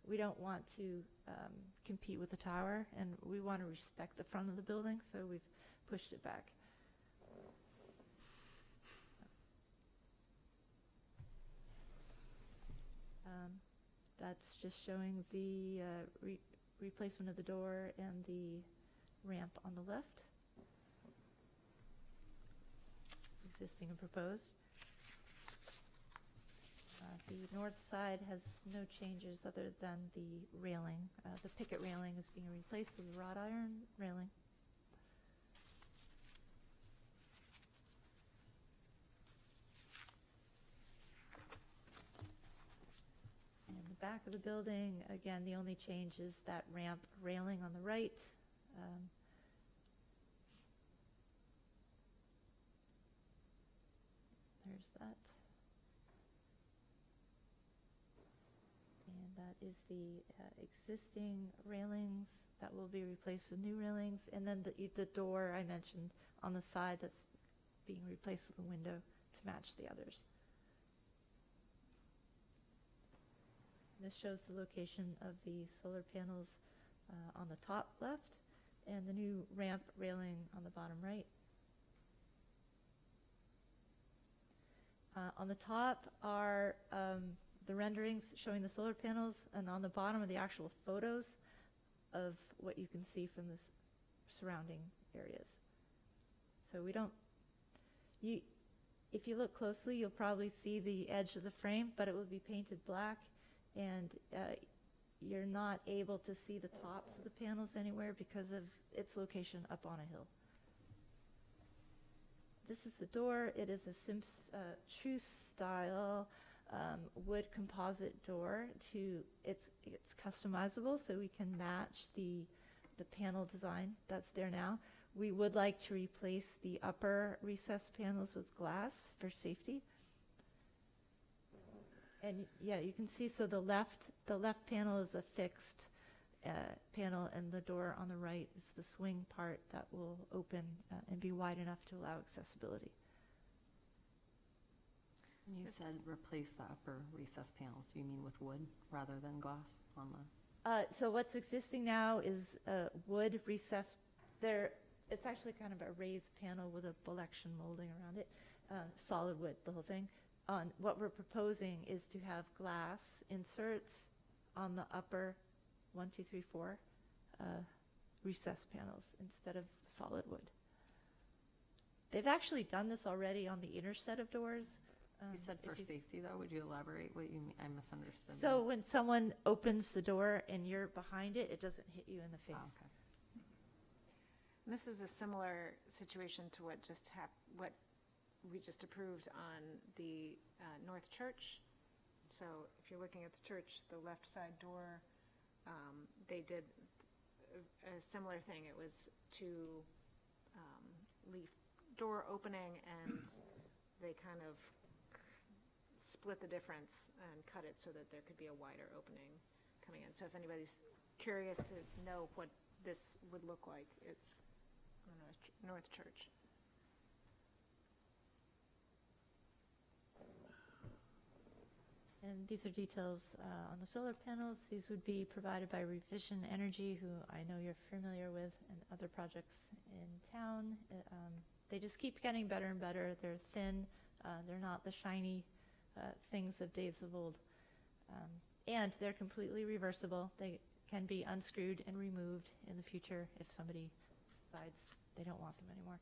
S16: we don't want to compete with the tower, and we want to respect the front of the building, so we've pushed it back. That's just showing the replacement of the door and the ramp on the left. Existing and proposed. The north side has no changes other than the railing. The picket railing is being replaced with a wrought iron railing. And the back of the building, again, the only change is that ramp railing on the right. There's that. And that is the existing railings that will be replaced with new railings. And then the door I mentioned on the side that's being replaced with a window to match the others. This shows the location of the solar panels on the top left and the new ramp railing on the bottom right. On the top are the renderings showing the solar panels, and on the bottom are the actual photos of what you can see from the surrounding areas. So we don't, if you look closely, you'll probably see the edge of the frame, but it will be painted black, and you're not able to see the tops of the panels anywhere because of its location up on a hill. This is the door. It is a true style wood composite door. It's customizable, so we can match the panel design that's there now. We would like to replace the upper recessed panels with glass for safety. And yeah, you can see, so the left panel is a fixed panel, and the door on the right is the swing part that will open and be wide enough to allow accessibility.
S4: When you said replace the upper recess panels, do you mean with wood rather than glass on the?
S16: So what's existing now is wood recessed. It's actually kind of a raised panel with a Bolection molding around it, solid wood, the whole thing. What we're proposing is to have glass inserts on the upper 1, 2, 3, 4 recessed panels instead of solid wood. They've actually done this already on the inner set of doors.
S4: You said for safety, though. Would you elaborate what you mean? I misunderstood.
S16: So when someone opens the door and you're behind it, it doesn't hit you in the face.
S4: Oh, okay.
S2: And this is a similar situation to what we just approved on the North Church. So if you're looking at the church, the left side door, they did a similar thing. It was two leaf door opening, and they kind of split the difference and cut it so that there could be a wider opening coming in. So if anybody's curious to know what this would look like, it's North Church.
S16: And these are details on the solar panels. These would be provided by Revision Energy, who I know you're familiar with, and other projects in town. They just keep getting better and better. They're thin. They're not the shiny things of days of old. And they're completely reversible. They can be unscrewed and removed in the future if somebody decides they don't want them anymore.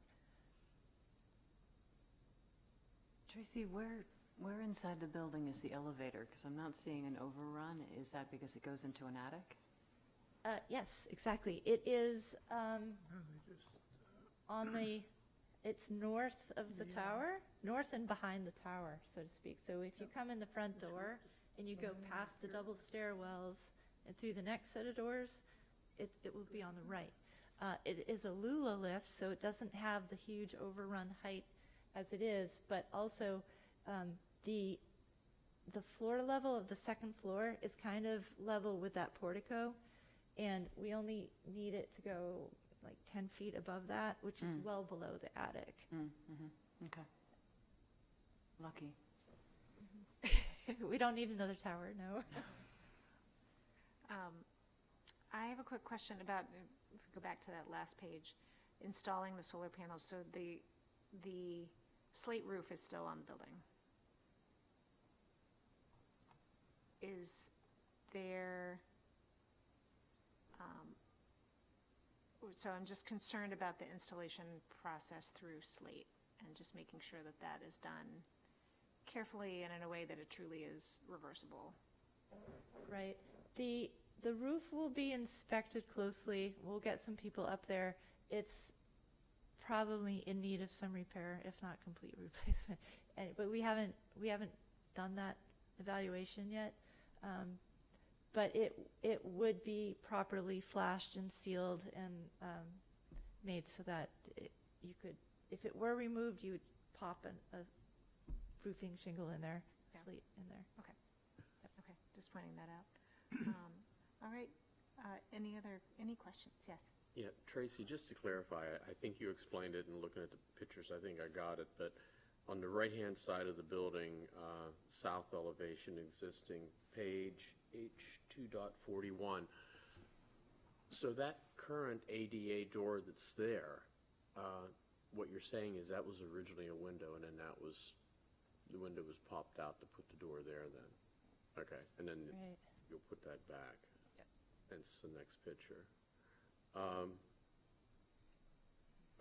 S4: Tracy, where inside the building is the elevator? Because I'm not seeing an overrun. Is that because it goes into an attic?
S16: Yes, exactly. It is on the, It's north of the tower, north and behind the tower, so to speak. So if you come in the front door and you go past the double stairwells and through the next set of doors, it will be on the right. It is a Lula lift, so it doesn't have the huge overrun height as it is, but also the floor level of the second floor is kind of level with that portico, and we only need it to go like 10 feet above that, which is well below the attic.
S4: Okay. Lucky.
S16: We don't need another tower, no.
S2: I have a quick question about, if we go back to that last page, installing the solar panels. So the slate roof is still on the building. Is there, so I'm just concerned about the installation process through slate and just making sure that that is done carefully and in a way that it truly is reversible.
S16: Right. The roof will be inspected closely. We'll get some people up there. It's probably in need of some repair, if not complete replacement. But we haven't done that evaluation yet. But it would be properly flashed and sealed and made so that you could, if it were removed, you would pop a roofing shingle in there, slate in there.
S2: Okay. Okay, just pointing that out. All right, any questions? Yes.
S12: Yeah, Tracy, just to clarify, I think you explained it, and looking at the pictures, I think I got it, but on the right-hand side of the building, south elevation existing, page H2.41. So that current ADA door that's there, what you're saying is that was originally a window, and then the window was popped out to put the door there then? Okay, and then
S16: Right.
S12: you'll put that back.
S16: Yep.
S12: That's the next picture.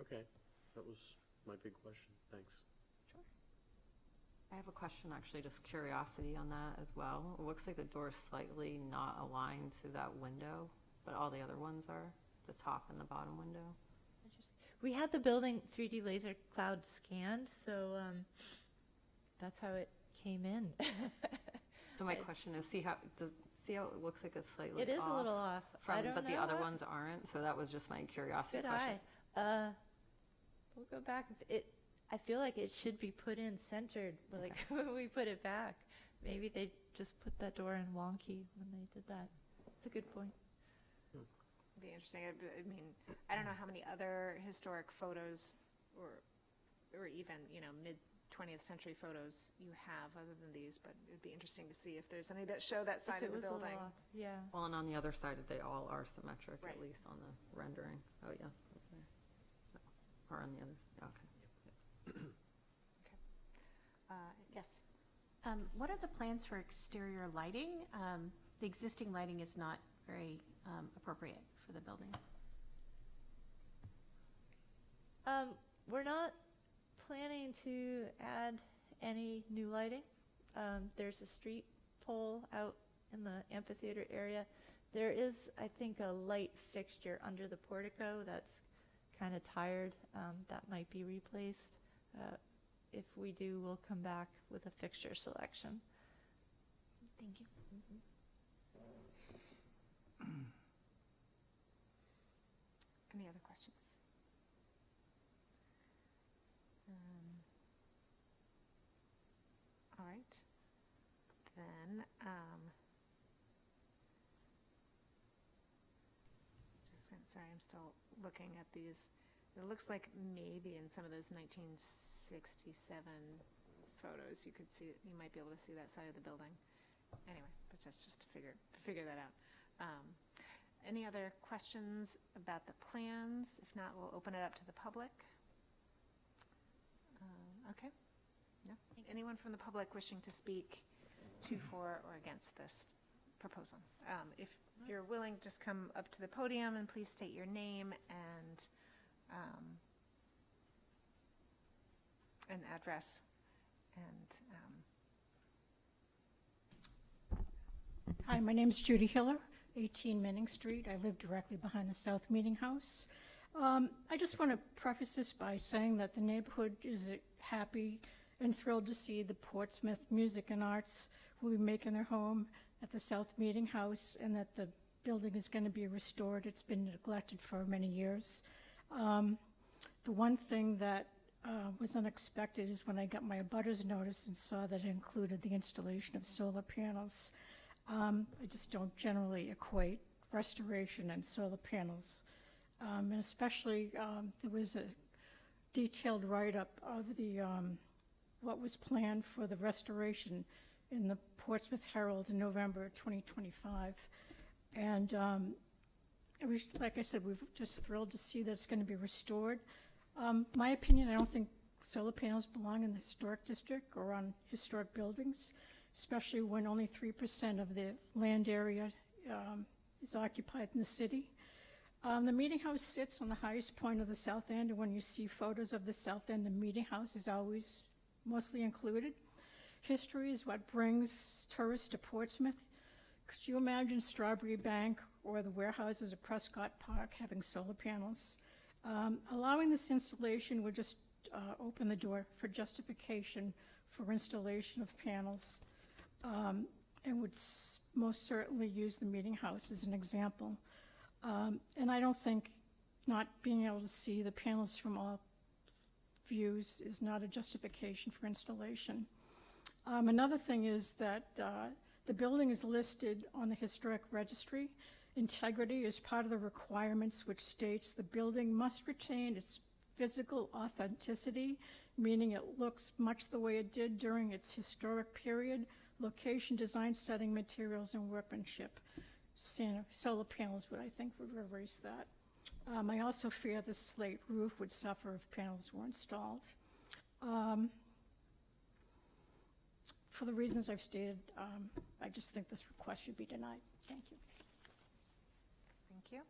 S12: Okay, that was my big question. Thanks.
S4: I have a question, actually, just curiosity on that as well. It looks like the door is slightly not aligned to that window, but all the other ones are, the top and the bottom window.
S16: We had the building 3D laser cloud scanned, so that's how it came in.
S4: So my question is, see how it looks like it's slightly off?
S16: It is a little off.
S4: From,
S16: I don't
S4: but the
S16: know.
S4: other ones aren't, so that was just my curiosity
S16: Good
S4: question.
S16: eye. We'll go back. I feel like it should be put in centered, like when we put it back. Maybe they just put that door in wonky when they did that. It's a good point.
S2: It'd be interesting. I mean, I don't know how many other historic photos or even, mid-20th century photos you have other than these, but it'd be interesting to see if there's any that show that side
S16: If
S2: of
S16: it
S2: the
S16: was a little
S2: building.
S16: off, yeah.
S4: Well, and on the other side, they all are symmetric,
S2: Right.
S4: at least on the rendering. Oh, yeah. Okay. So, or on the others. Okay.
S2: Yes.
S6: What are the plans for exterior lighting? The existing lighting is not very appropriate for the building.
S16: We're not planning to add any new lighting. There's a street pole out in the amphitheater area. There is, I think, a light fixture under the portico that's kind of tired. That might be replaced. If we do, we'll come back with a fixture selection.
S6: Thank you.
S2: Any other questions? All right. Then, sorry, I'm still looking at these. It looks like maybe in some of those 1967 photos, you might be able to see that side of the building. Anyway, but that's just to figure that out. Any other questions about the plans? If not, we'll open it up to the public. Okay. No? Anyone from the public wishing to speak to, for, or against this proposal? If you're willing, just come up to the podium and please state your name and address.
S18: Hi, my name is Judy Hiller, 18 Manning Street. I live directly behind the South Meeting House. I just want to preface this by saying that the neighborhood is happy and thrilled to see the Portsmouth Music and Arts will be making their home at the South Meeting House, and that the building is going to be restored. It's been neglected for many years. The one thing that was unexpected is when I got my abutters notice and saw that it included the installation of solar panels. I just don't generally equate restoration and solar panels. And especially, there was a detailed write-up of the what was planned for the restoration in the Portsmouth Herald in November 2025. And it was, like I said, we're just thrilled to see that it's going to be restored. My opinion, I don't think solar panels belong in the historic district or on historic buildings, especially when only 3% of the land area is occupied in the city. The Meeting House sits on the highest point of the South End, and when you see photos of the South End, the Meeting House is always mostly included. History is what brings tourists to Portsmouth. Could you imagine Strawberry Bank or the warehouses at Prescott Park having solar panels? Allowing this installation would just open the door for justification for installation of panels, and would most certainly use the Meeting House as an example. And I don't think not being able to see the panels from all views is not a justification for installation. Another thing is that the building is listed on the Historic Registry. Integrity is part of the requirements, which states the building must retain its physical authenticity, meaning it looks much the way it did during its historic period, location, design, setting, materials, and workmanship. Solar panels would, I think, would erase that. I also fear the slate roof would suffer if panels were installed. For the reasons I've stated, I just think this request should be denied. Thank you.
S2: Thank you.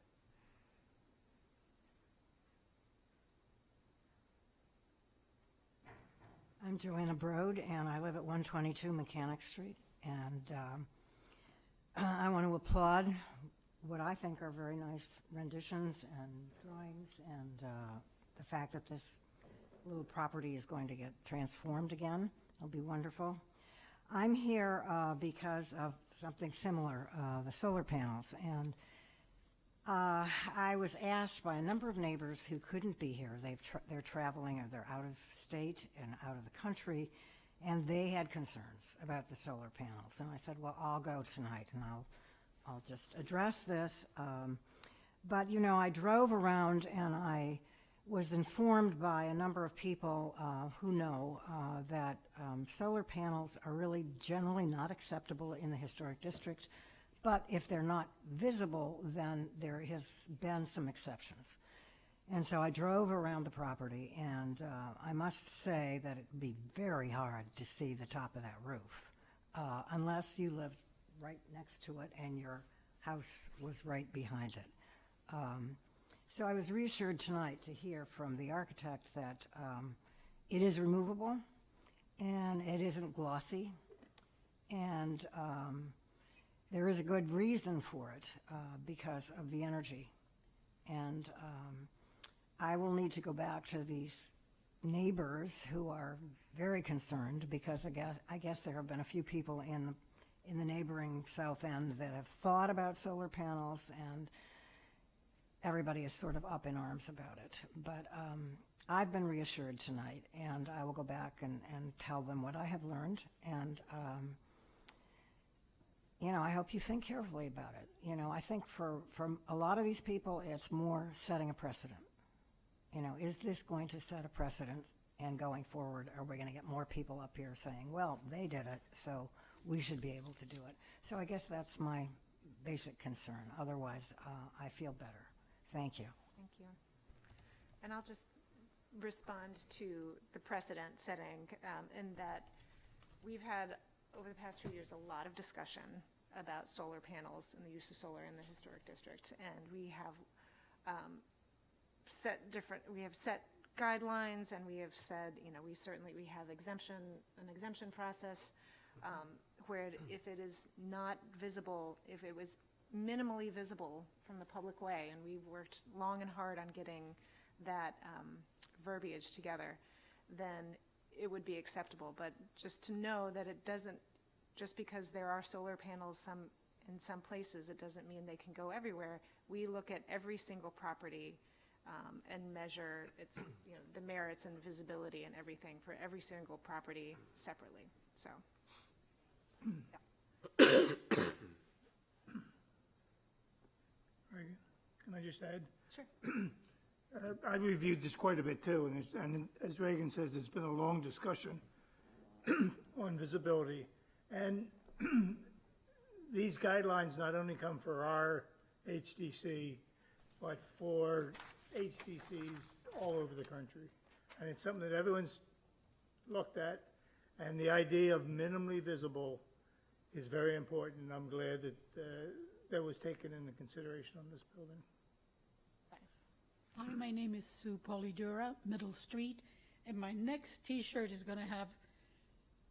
S19: I'm Joanna Brode, and I live at 122 Mechanic Street. And I want to applaud what I think are very nice renditions and drawings, and the fact that this little property is going to get transformed again. It'll be wonderful. I'm here because of something similar, the solar panels. And I was asked by a number of neighbors who couldn't be here. They're traveling, or they're out of state and out of the country, and they had concerns about the solar panels. And I said, well, I'll go tonight, and I'll just address this. But, you know, I drove around, and I was informed by a number of people who know that solar panels are really generally not acceptable in the historic district. But if they're not visible, then there has been some exceptions. And so I drove around the property, and I must say that it would be very hard to see the top of that roof unless you lived right next to it and your house was right behind it. So I was reassured tonight to hear from the architect that it is removable and it isn't glossy, and there is a good reason for it because of the energy. And I will need to go back to these neighbors who are very concerned, because I guess there have been a few people in the neighboring South End that have thought about solar panels, and everybody is sort of up in arms about it. But I've been reassured tonight, and I will go back and tell them what I have learned. And you know, I hope you think carefully about it. You know, I think for a lot of these people, it's more setting a precedent. You know, is this going to set a precedent, and going forward, are we going to get more people up here saying, well, they did it, so we should be able to do it? So I guess that's my basic concern. Otherwise, I feel better. Thank you.
S2: Thank you. And I'll just respond to the precedent setting in that we've had, over the past few years, a lot of discussion about solar panels and the use of solar in the historic district. And we have set guidelines, and we have said, you know, we have an exemption process where if it is not visible, if it was minimally visible from the public way, and we've worked long and hard on getting that verbiage together, then it would be acceptable. But just to know that it doesn't, just because there are solar panels in some places, it doesn't mean they can go everywhere. We look at every single property and measure its, the merits and visibility and everything for every single property separately. So, yeah.
S3: Reagan, can I just add?
S2: Sure.
S3: I reviewed this quite a bit too, and as Reagan says, it's been a long discussion on visibility. And these guidelines not only come for our HDC, but for HDCs all over the country. And it's something that everyone's looked at, and the idea of minimally visible is very important, and I'm glad that that was taken into consideration on this building.
S20: Hi, my name is Sue Polidura, Middle Street, and my next T-shirt is going to have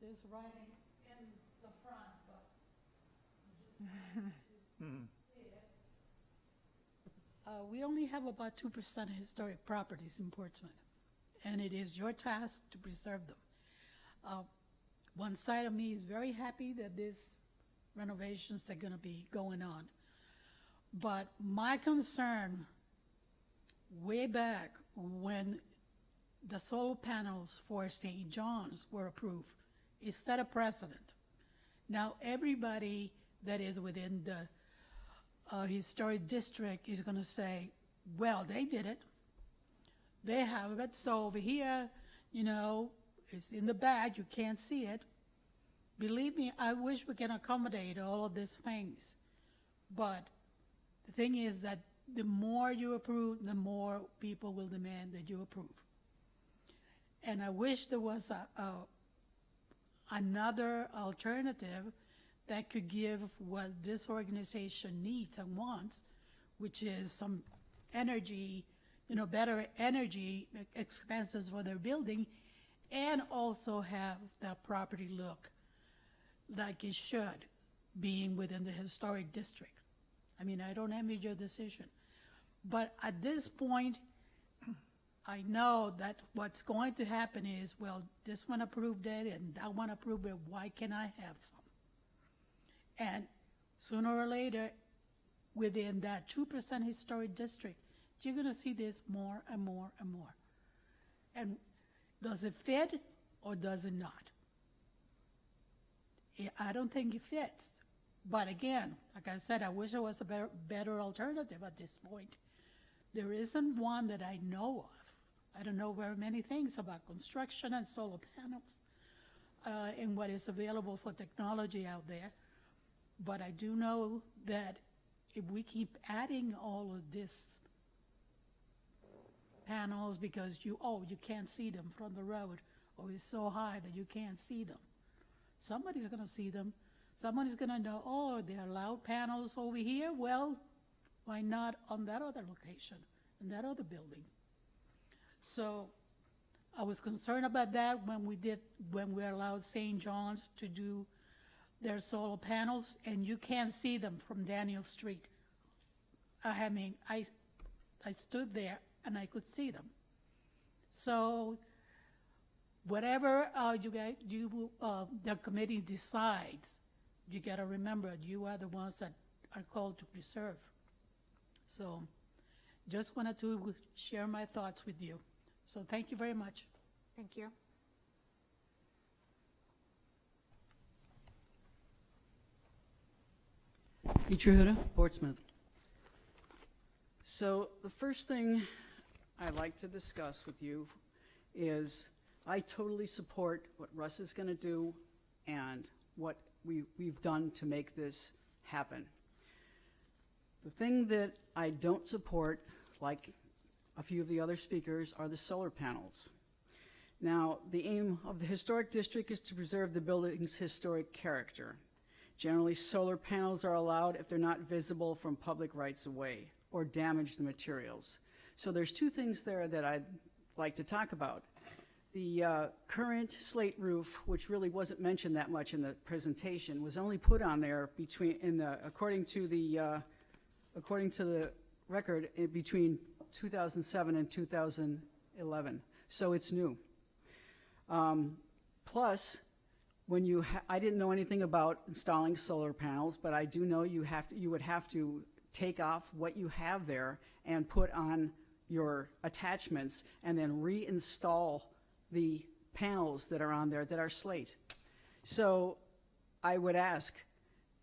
S20: this writing in the front, but see it. We only have about 2% historic properties in Portsmouth, and it is your task to preserve them. One side of me is very happy that these renovations are going to be going on, but my concern way back when the solar panels for St. John's were approved, it set a precedent. Now everybody that is within the historic district is going to say, well, they did it. They have it. So over here, it's in the bag. You can't see it. Believe me, I wish we can accommodate all of these things. But the thing is that the more you approve, the more people will demand that you approve. And I wish there was another alternative that could give what this organization needs and wants, which is some energy, better energy expenses for their building, and also have that property look like it should, being within the historic district. I mean, I don't envy your decision. But at this point, I know that what's going to happen is, well, this one approved it and that one approved it, why can't I have some? And sooner or later, within that 2% historic district, you're going to see this more and more and more. And does it fit or does it not? I don't think it fits. But again, like I said, I wish there was a better alternative at this point. There isn't one that I know of. I don't know very many things about construction and solar panels and what is available for technology out there. But I do know that if we keep adding all of these panels because you can't see them from the road, or it's so high that you can't see them, somebody's going to see them. Somebody's going to know, oh, there are loud panels over here. Well, why not on that other location, in that other building? So I was concerned about that when we allowed St. John's to do their solar panels, and you can't see them from Daniel Street. I mean, I stood there and I could see them. So whatever the committee decides, you got to remember you are the ones that are called to preserve. So just wanted to share my thoughts with you. So thank you very much.
S2: Thank you.
S21: Peter Huda, Portsmouth. So the first thing I'd like to discuss with you is I totally support what Russ is going to do and what we've done to make this happen. The thing that I don't support, like a few of the other speakers, are the solar panels. Now, the aim of the historic district is to preserve the building's historic character. Generally, solar panels are allowed if they're not visible from public rights-of-way or damage the materials. So there's two things there that I'd like to talk about. The current slate roof, which really wasn't mentioned that much in the presentation, was only put on there according to the record, between 2007 and 2011. So it's new. Plus, I didn't know anything about installing solar panels, but I do know you would have to take off what you have there and put on your attachments and then reinstall the panels that are on there that are slate. So I would ask,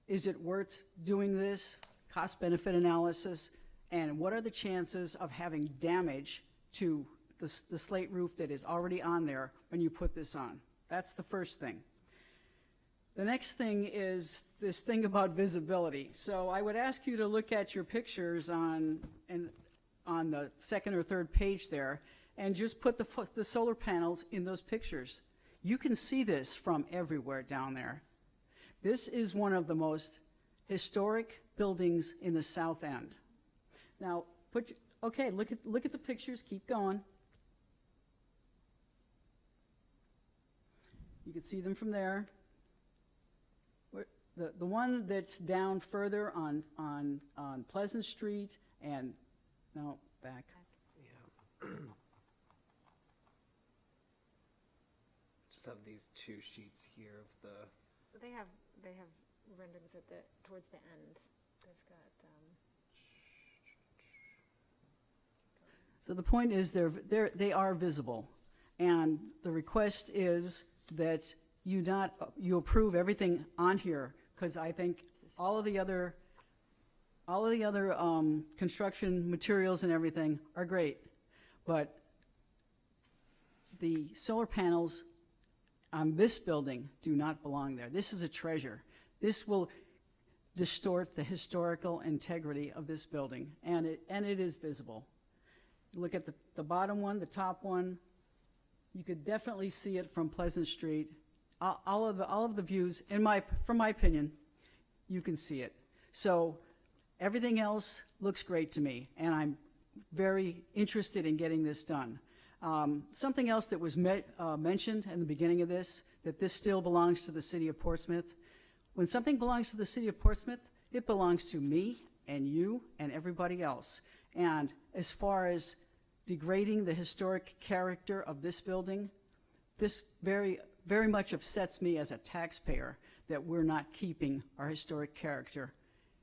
S21: is it worth doing this cost-benefit analysis, and what are the chances of having damage to the slate roof that is already on there when you put this on? That's the first thing. The next thing is this thing about visibility. So I would ask you to look at your pictures on the second or third page there, and just put the solar panels in those pictures. You can see this from everywhere down there. This is one of the most historic buildings in the South End. Now, look at the pictures. Keep going. You can see them from there. The one that's down further on Pleasant Street and no, back.
S5: Yeah. Just have these two sheets here of the.
S2: So they have renderings towards the end. They've got.
S21: So the point is they are visible, and the request is that you approve everything on here, because I think all of the other construction materials and everything are great, but the solar panels on this building do not belong there. This is a treasure. This will distort the historical integrity of this building, and it is visible. Look at the bottom one, the top one. You could definitely see it from Pleasant Street. All of the views, from my opinion, you can see it. So everything else looks great to me, and I'm very interested in getting this done. Something else that was mentioned in the beginning of this, that this still belongs to the city of Portsmouth. When something belongs to the city of Portsmouth, it belongs to me and you and everybody else. And as far as degrading the historic character of this building, this very, very much upsets me as a taxpayer that we're not keeping our historic character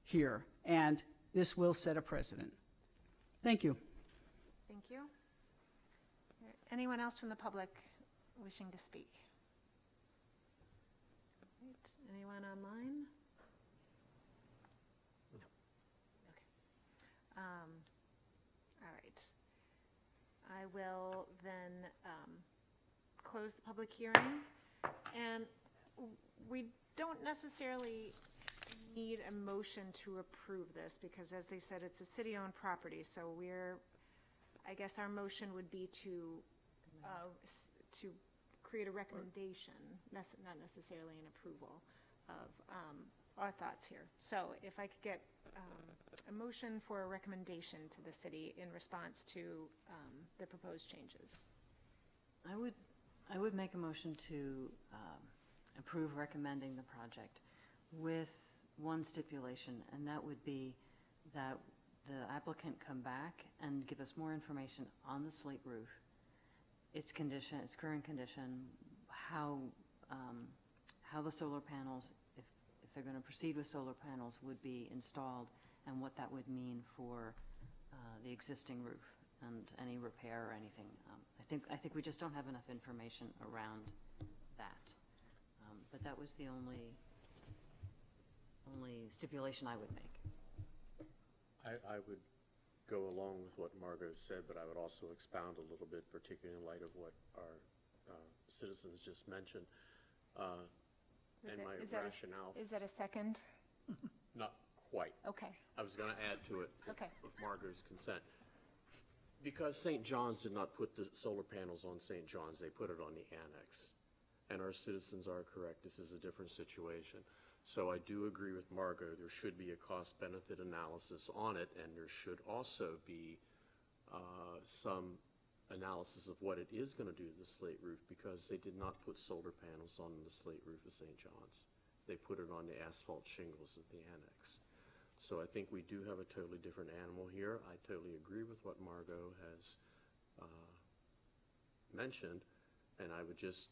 S21: here. And this will set a precedent. Thank you.
S2: Thank you. Anyone else from the public wishing to speak? Right. Anyone online?
S5: No.
S2: Okay. All right. I will then close the public hearing. And we don't necessarily need a motion to approve this because, as they said, it's a city-owned property. So I guess our motion would be to create a recommendation, not necessarily an approval of our thoughts here. So if I could get a motion for a recommendation to the city in response to the proposed changes.
S4: I would make a motion to approve recommending the project with one stipulation, and that would be that the applicant come back and give us more information on the slate roof, its condition, its current condition, how the solar panels, if they're going to proceed with solar panels, would be installed, and what that would mean for the existing roof and any repair or anything. I think we just don't have enough information around that. But that was the only stipulation I would make.
S12: I would go along with what Margot said, but I would also expound a little bit, particularly in light of what our citizens just mentioned. And my rationale.
S2: Is that a second?
S12: Not quite.
S2: Okay.
S12: I was going to add to it
S2: Okay.
S12: with Margot's consent. Because St. John's did not put the solar panels on St. John's, they put it on the annex. And our citizens are correct, this is a different situation. So I do agree with Margot, there should be a cost-benefit analysis on it, and there should also be some analysis of what it is going to do to the slate roof, because they did not put solar panels on the slate roof of St. John's. They put it on the asphalt shingles of the annex. So I think we do have a totally different animal here. I totally agree with what Margot has mentioned, and I would just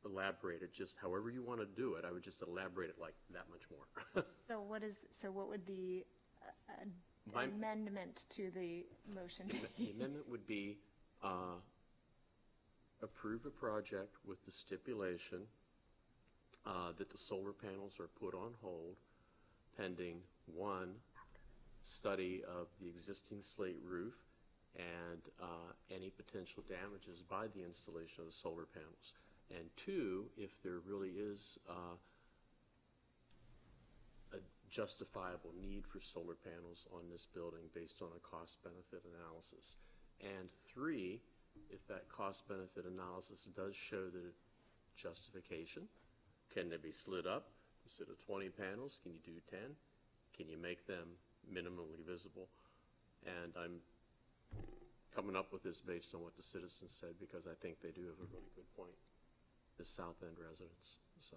S12: elaborate it just however you want to do it. I would just elaborate it like that much more.
S2: So what would the amendment to the motion be?
S12: The amendment would be approve a project with the stipulation that the solar panels are put on hold pending, one, study of the existing slate roof and any potential damages by the installation of the solar panels. And two, if there really is a justifiable need for solar panels on this building based on a cost-benefit analysis. And three, if that cost-benefit analysis does show that justification, can they be slid up? Instead of 20 panels, can you do 10? Can you make them minimally visible? And I'm coming up with this based on what the citizens said, because I think they do have a really good point, the South End residents. So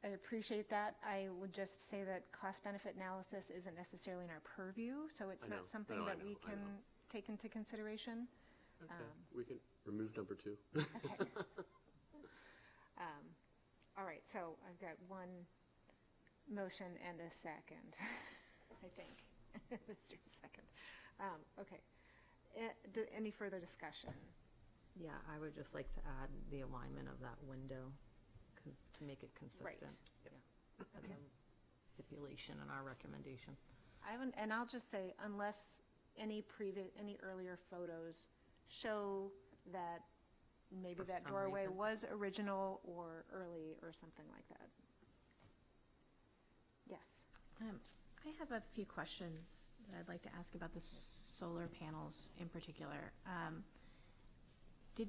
S2: I appreciate that. I would just say that cost-benefit analysis isn't necessarily in our purview, so it's not something that we can take into consideration.
S12: Okay, we can remove number 2.
S2: Okay. All right, so I've got one motion and a second, I think. Mr. Second. Okay. Any further discussion?
S4: Yeah, I would just like to add the alignment of that window, because to make it consistent.
S2: Right.
S4: Yeah, as a stipulation in our recommendation.
S2: And I'll just say, unless any earlier photos show that maybe
S4: For
S2: that
S4: some
S2: doorway
S4: reason.
S2: was original or early or something like that. Yes.
S6: I have a few questions that I'd like to ask about the solar panels in particular. Did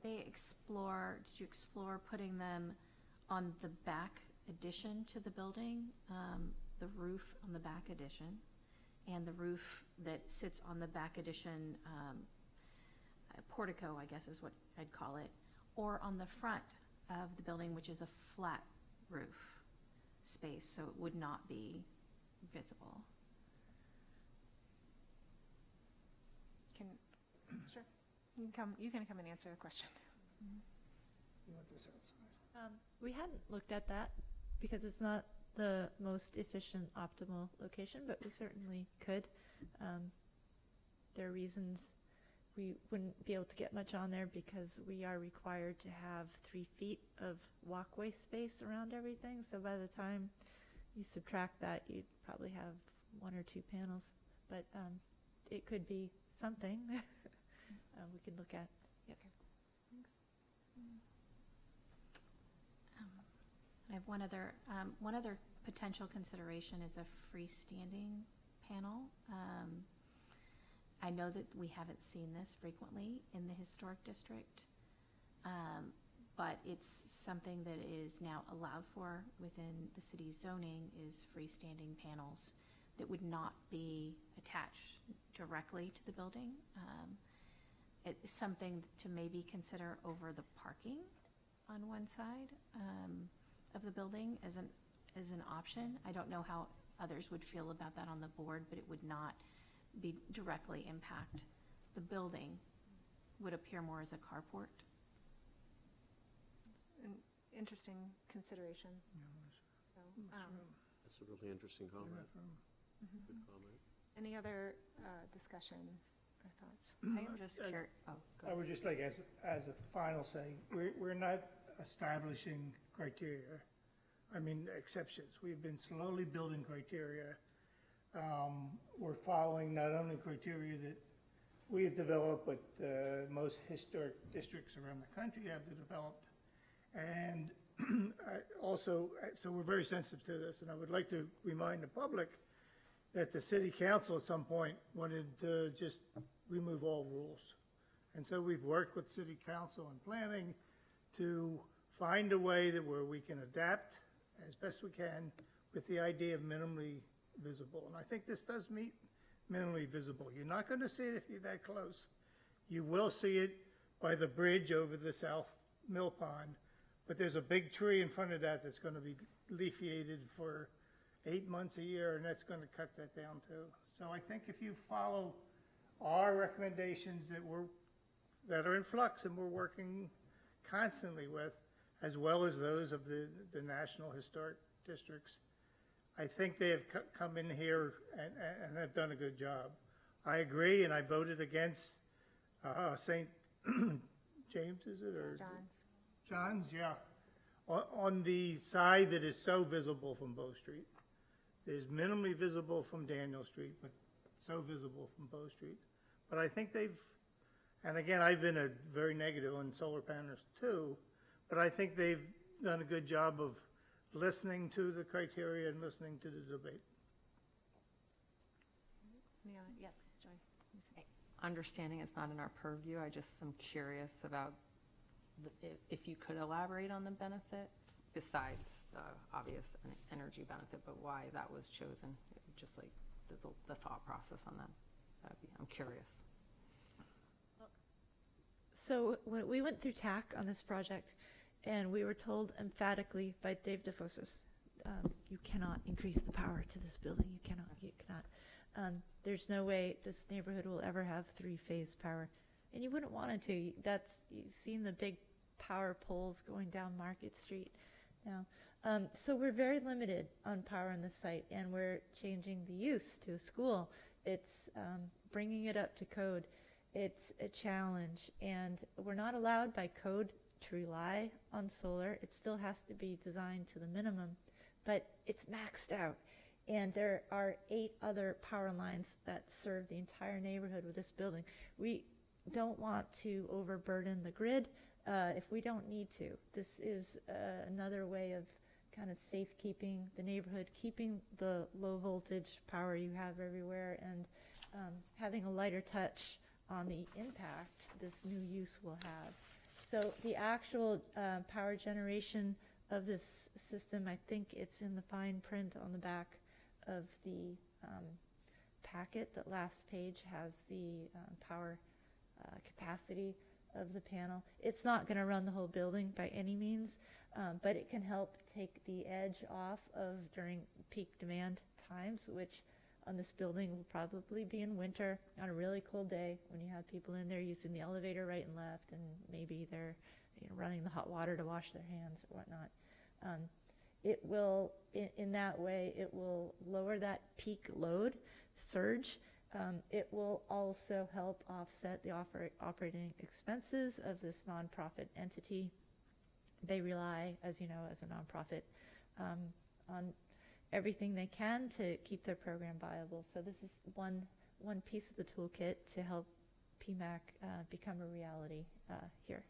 S6: you explore putting them on the back addition to the building, the roof on the back addition, and the roof that sits on the back addition, portico, I guess is what I'd call it, or on the front of the building, which is a flat roof space, so it would not be visible?
S2: Sure. You can come and answer the question.
S3: You want this outside?
S16: We hadn't looked at that because it's not the most efficient, optimal location, but we certainly could. There are reasons we wouldn't be able to get much on there because we are required to have 3 feet of walkway space around everything. So by the time you subtract that, you'd probably have 1 or 2 panels. But it could be something we can look at. Yes.
S6: I have one other potential consideration is a freestanding panel. I know that we haven't seen this frequently in the historic district, but it's something that is now allowed for within the city's zoning, is freestanding panels that would not be attached directly to the building. It's something to maybe consider over the parking on one side of the building as an option. I don't know how others would feel about that on the board, but it would not be directly impact the building. Would appear more as a carport.
S2: An interesting consideration.
S12: That's a really interesting comment. Good comment.
S2: Any other discussion or thoughts?
S4: I am just curious. Oh, go
S3: I would just like, as a final say, we're not establishing criteria. I mean, exceptions. We've been slowly building criteria. We're following not only criteria that we've developed, but most historic districts around the country have developed. And also, so we're very sensitive to this, and I would like to remind the public that the city council at some point wanted to just remove all rules. And so we've worked with city council and planning to find a way that where we can adapt as best we can with the idea of minimally visible. And I think this does meet minimally visible. You're not going to see it if you're that close. You will see it by the bridge over the South Mill Pond, but there's a big tree in front of that that's going to be leafiated for 8 months a year, and that's going to cut that down too. So I think if you follow our recommendations that are in flux and we're working constantly with, as well as those of the National Historic Districts, I think they have come in here and have done a good job. I agree, and I voted against St. James, is it? Or John's, yeah. On the side that is so visible from Bow Street. It is minimally visible from Daniel Street, but so visible from Bow Street. But I think they've, and again, I've been a very negative on solar panels too, but I think they've done a good job of listening to the criteria and listening to the debate.
S2: Yes, Joy.
S1: Understanding it's not in our purview, I just am curious about if you could elaborate on the benefit besides the obvious energy benefit, but why that was chosen, just like the thought process on that. I'm curious.
S16: So when we went through TAC on this project, and we were told emphatically by Dave DeFosis, you cannot increase the power to this building. You cannot. There's no way this neighborhood will ever have 3-phase power, and you wouldn't want it to. You've seen the big power poles going down Market Street now. So we're very limited on power on this site, and we're changing the use to a school. It's bringing it up to code. It's a challenge, and we're not allowed by code to rely on solar. It still has to be designed to the minimum, but it's maxed out. And there are 8 other power lines that serve the entire neighborhood with this building. We don't want to overburden the grid if we don't need to. This is another way of kind of safekeeping the neighborhood, keeping the low voltage power you have everywhere, and having a lighter touch on the impact this new use will have. So the actual power generation of this system, I think it's in the fine print on the back of the packet. That last page has the power capacity of the panel. It's not going to run the whole building by any means, but it can help take the edge off of during peak demand times, which on this building will probably be in winter on a really cold day when you have people in there using the elevator right and left, and maybe they're running the hot water to wash their hands or whatnot. It will, in that way, it will lower that peak load surge. It will also help offset the operating expenses of this nonprofit entity. They rely, as you know, as a nonprofit, on everything they can to keep their program viable. So this is one piece of the toolkit to help PMAC become a reality here.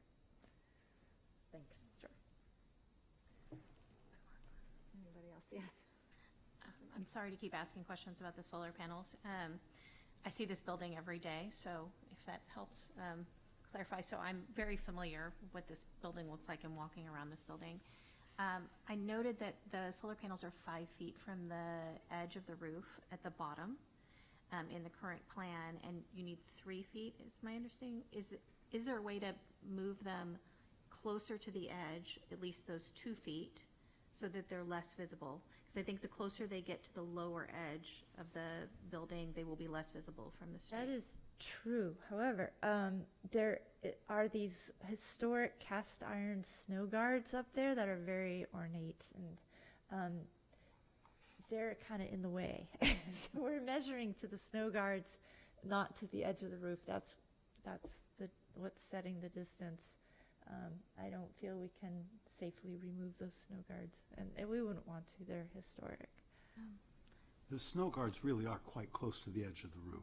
S16: Thanks. Sure.
S2: Anybody else? Yes.
S6: I'm sorry to keep asking questions about the solar panels. I see this building every day, so if that helps clarify. So I'm very familiar with what this building looks like and walking around this building. I noted that the solar panels are 5 feet from the edge of the roof at the bottom in the current plan, and you need 3 feet, is my understanding. Is there a way to move them closer to the edge, at least those 2 feet, so that they're less visible? Because I think the closer they get to the lower edge of the building, they will be less visible from the street.
S16: That is true. However, there are these historic cast iron snow guards up there that are very ornate, and they're kind of in the way. So we're measuring to the snow guards, not to the edge of the roof. That's what's setting the distance. I don't feel we can safely remove those snow guards, and we wouldn't want to. They're historic.
S14: The snow guards really are quite close to the edge of the roof.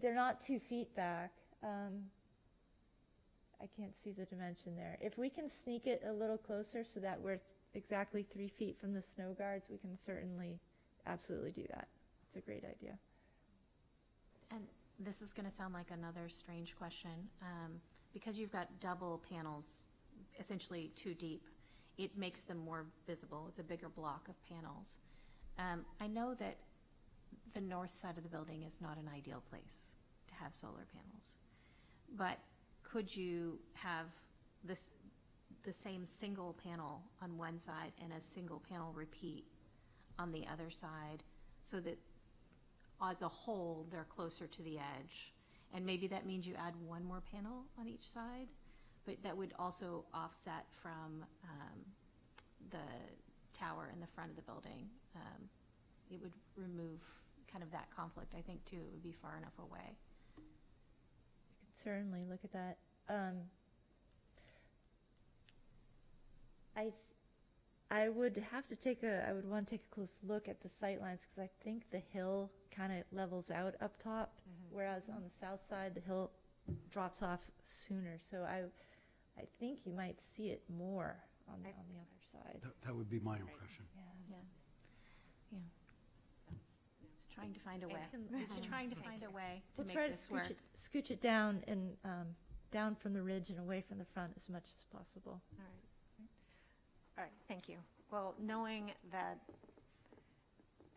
S16: They're not 2 feet back. I can't see the dimension there. If we can sneak it a little closer so that we're exactly 3 feet from the snow guards, we can certainly absolutely do that. It's a great idea.
S6: And this is going to sound like another strange question. Because you've got double panels, essentially 2 deep, it makes them more visible. It's a bigger block of panels. I know that the north side of the building is not an ideal place to have solar panels, but could you have the same single panel on one side and a single panel repeat on the other side, so that as a whole they're closer to the edge? And maybe that means you add one more panel on each side, but that would also offset from the tower in the front of the building. It would remove kind of that conflict, I think, too. It would be far enough away.
S16: We can certainly look at that. I would have to I would want to take a close look at the sight lines, because I think the hill kind of levels out up top, whereas on the south side, the hill drops off sooner. So I think you might see it more on the other side.
S14: That would be my impression.
S6: Yeah. Just trying to find a way. Just trying to find a way to make this work.
S16: We'll try to scooch it down and down from the ridge and away from the front as much as possible.
S2: All right. All right, thank you. Well, knowing that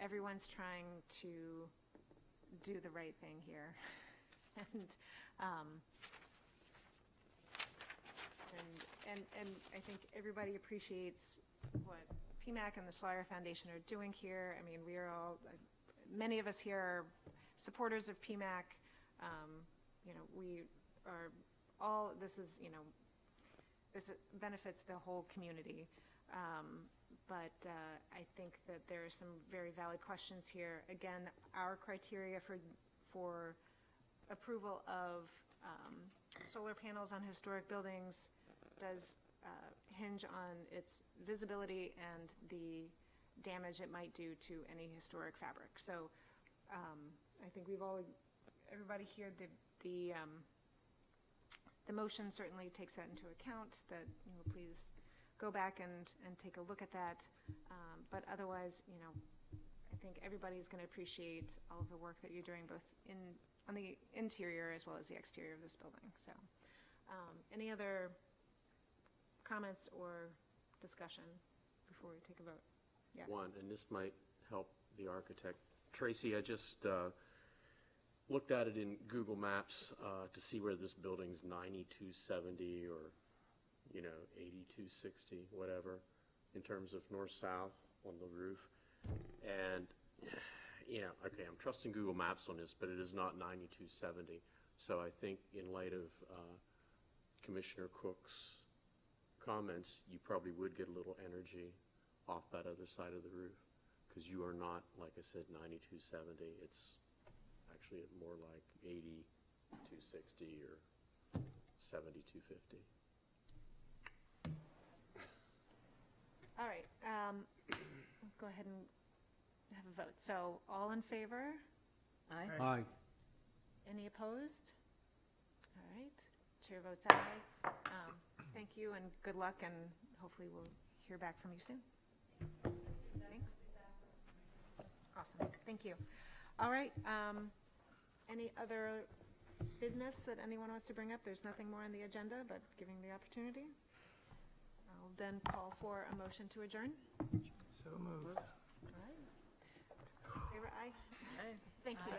S2: everyone's trying to do the right thing here, and I think everybody appreciates what PMAC and the Schleyer Foundation are doing here. I mean, we are all, many of us here are supporters of PMAC. We are all, this benefits the whole community. But I think that there are some very valid questions here. Again, our criteria for approval of solar panels on historic buildings does hinge on its visibility and the damage it might do to any historic fabric. So I think everybody here, the motion certainly takes that into account, that please go back and take a look at that. But otherwise, I think everybody's going to appreciate all of the work that you're doing, both on the interior as well as the exterior of this building. So any other comments or discussion before we take a vote? Yes.
S12: One, and this might help the architect. Tracy, I just looked at it in Google Maps to see where this building's 9270 or 8260, whatever, in terms of north-south on the roof. And, okay, I'm trusting Google Maps on this, but it is not 9270. So I think in light of Commissioner Cook's comments, you probably would get a little energy off that other side of the roof, because you are not, like I said, 9270. It's actually more like 8260 or 7250.
S2: All right, go ahead and have a vote. So all in favor?
S4: Aye.
S14: Aye.
S2: Any opposed? All right, chair votes aye. Thank you and good luck, and hopefully we'll hear back from you soon. Thanks. Awesome, thank you. All right, any other business that anyone wants to bring up? There's nothing more on the agenda, but giving the opportunity. I'll then call for a motion to adjourn.
S3: So moved.
S2: All right. Favor aye? Aye. Thank you.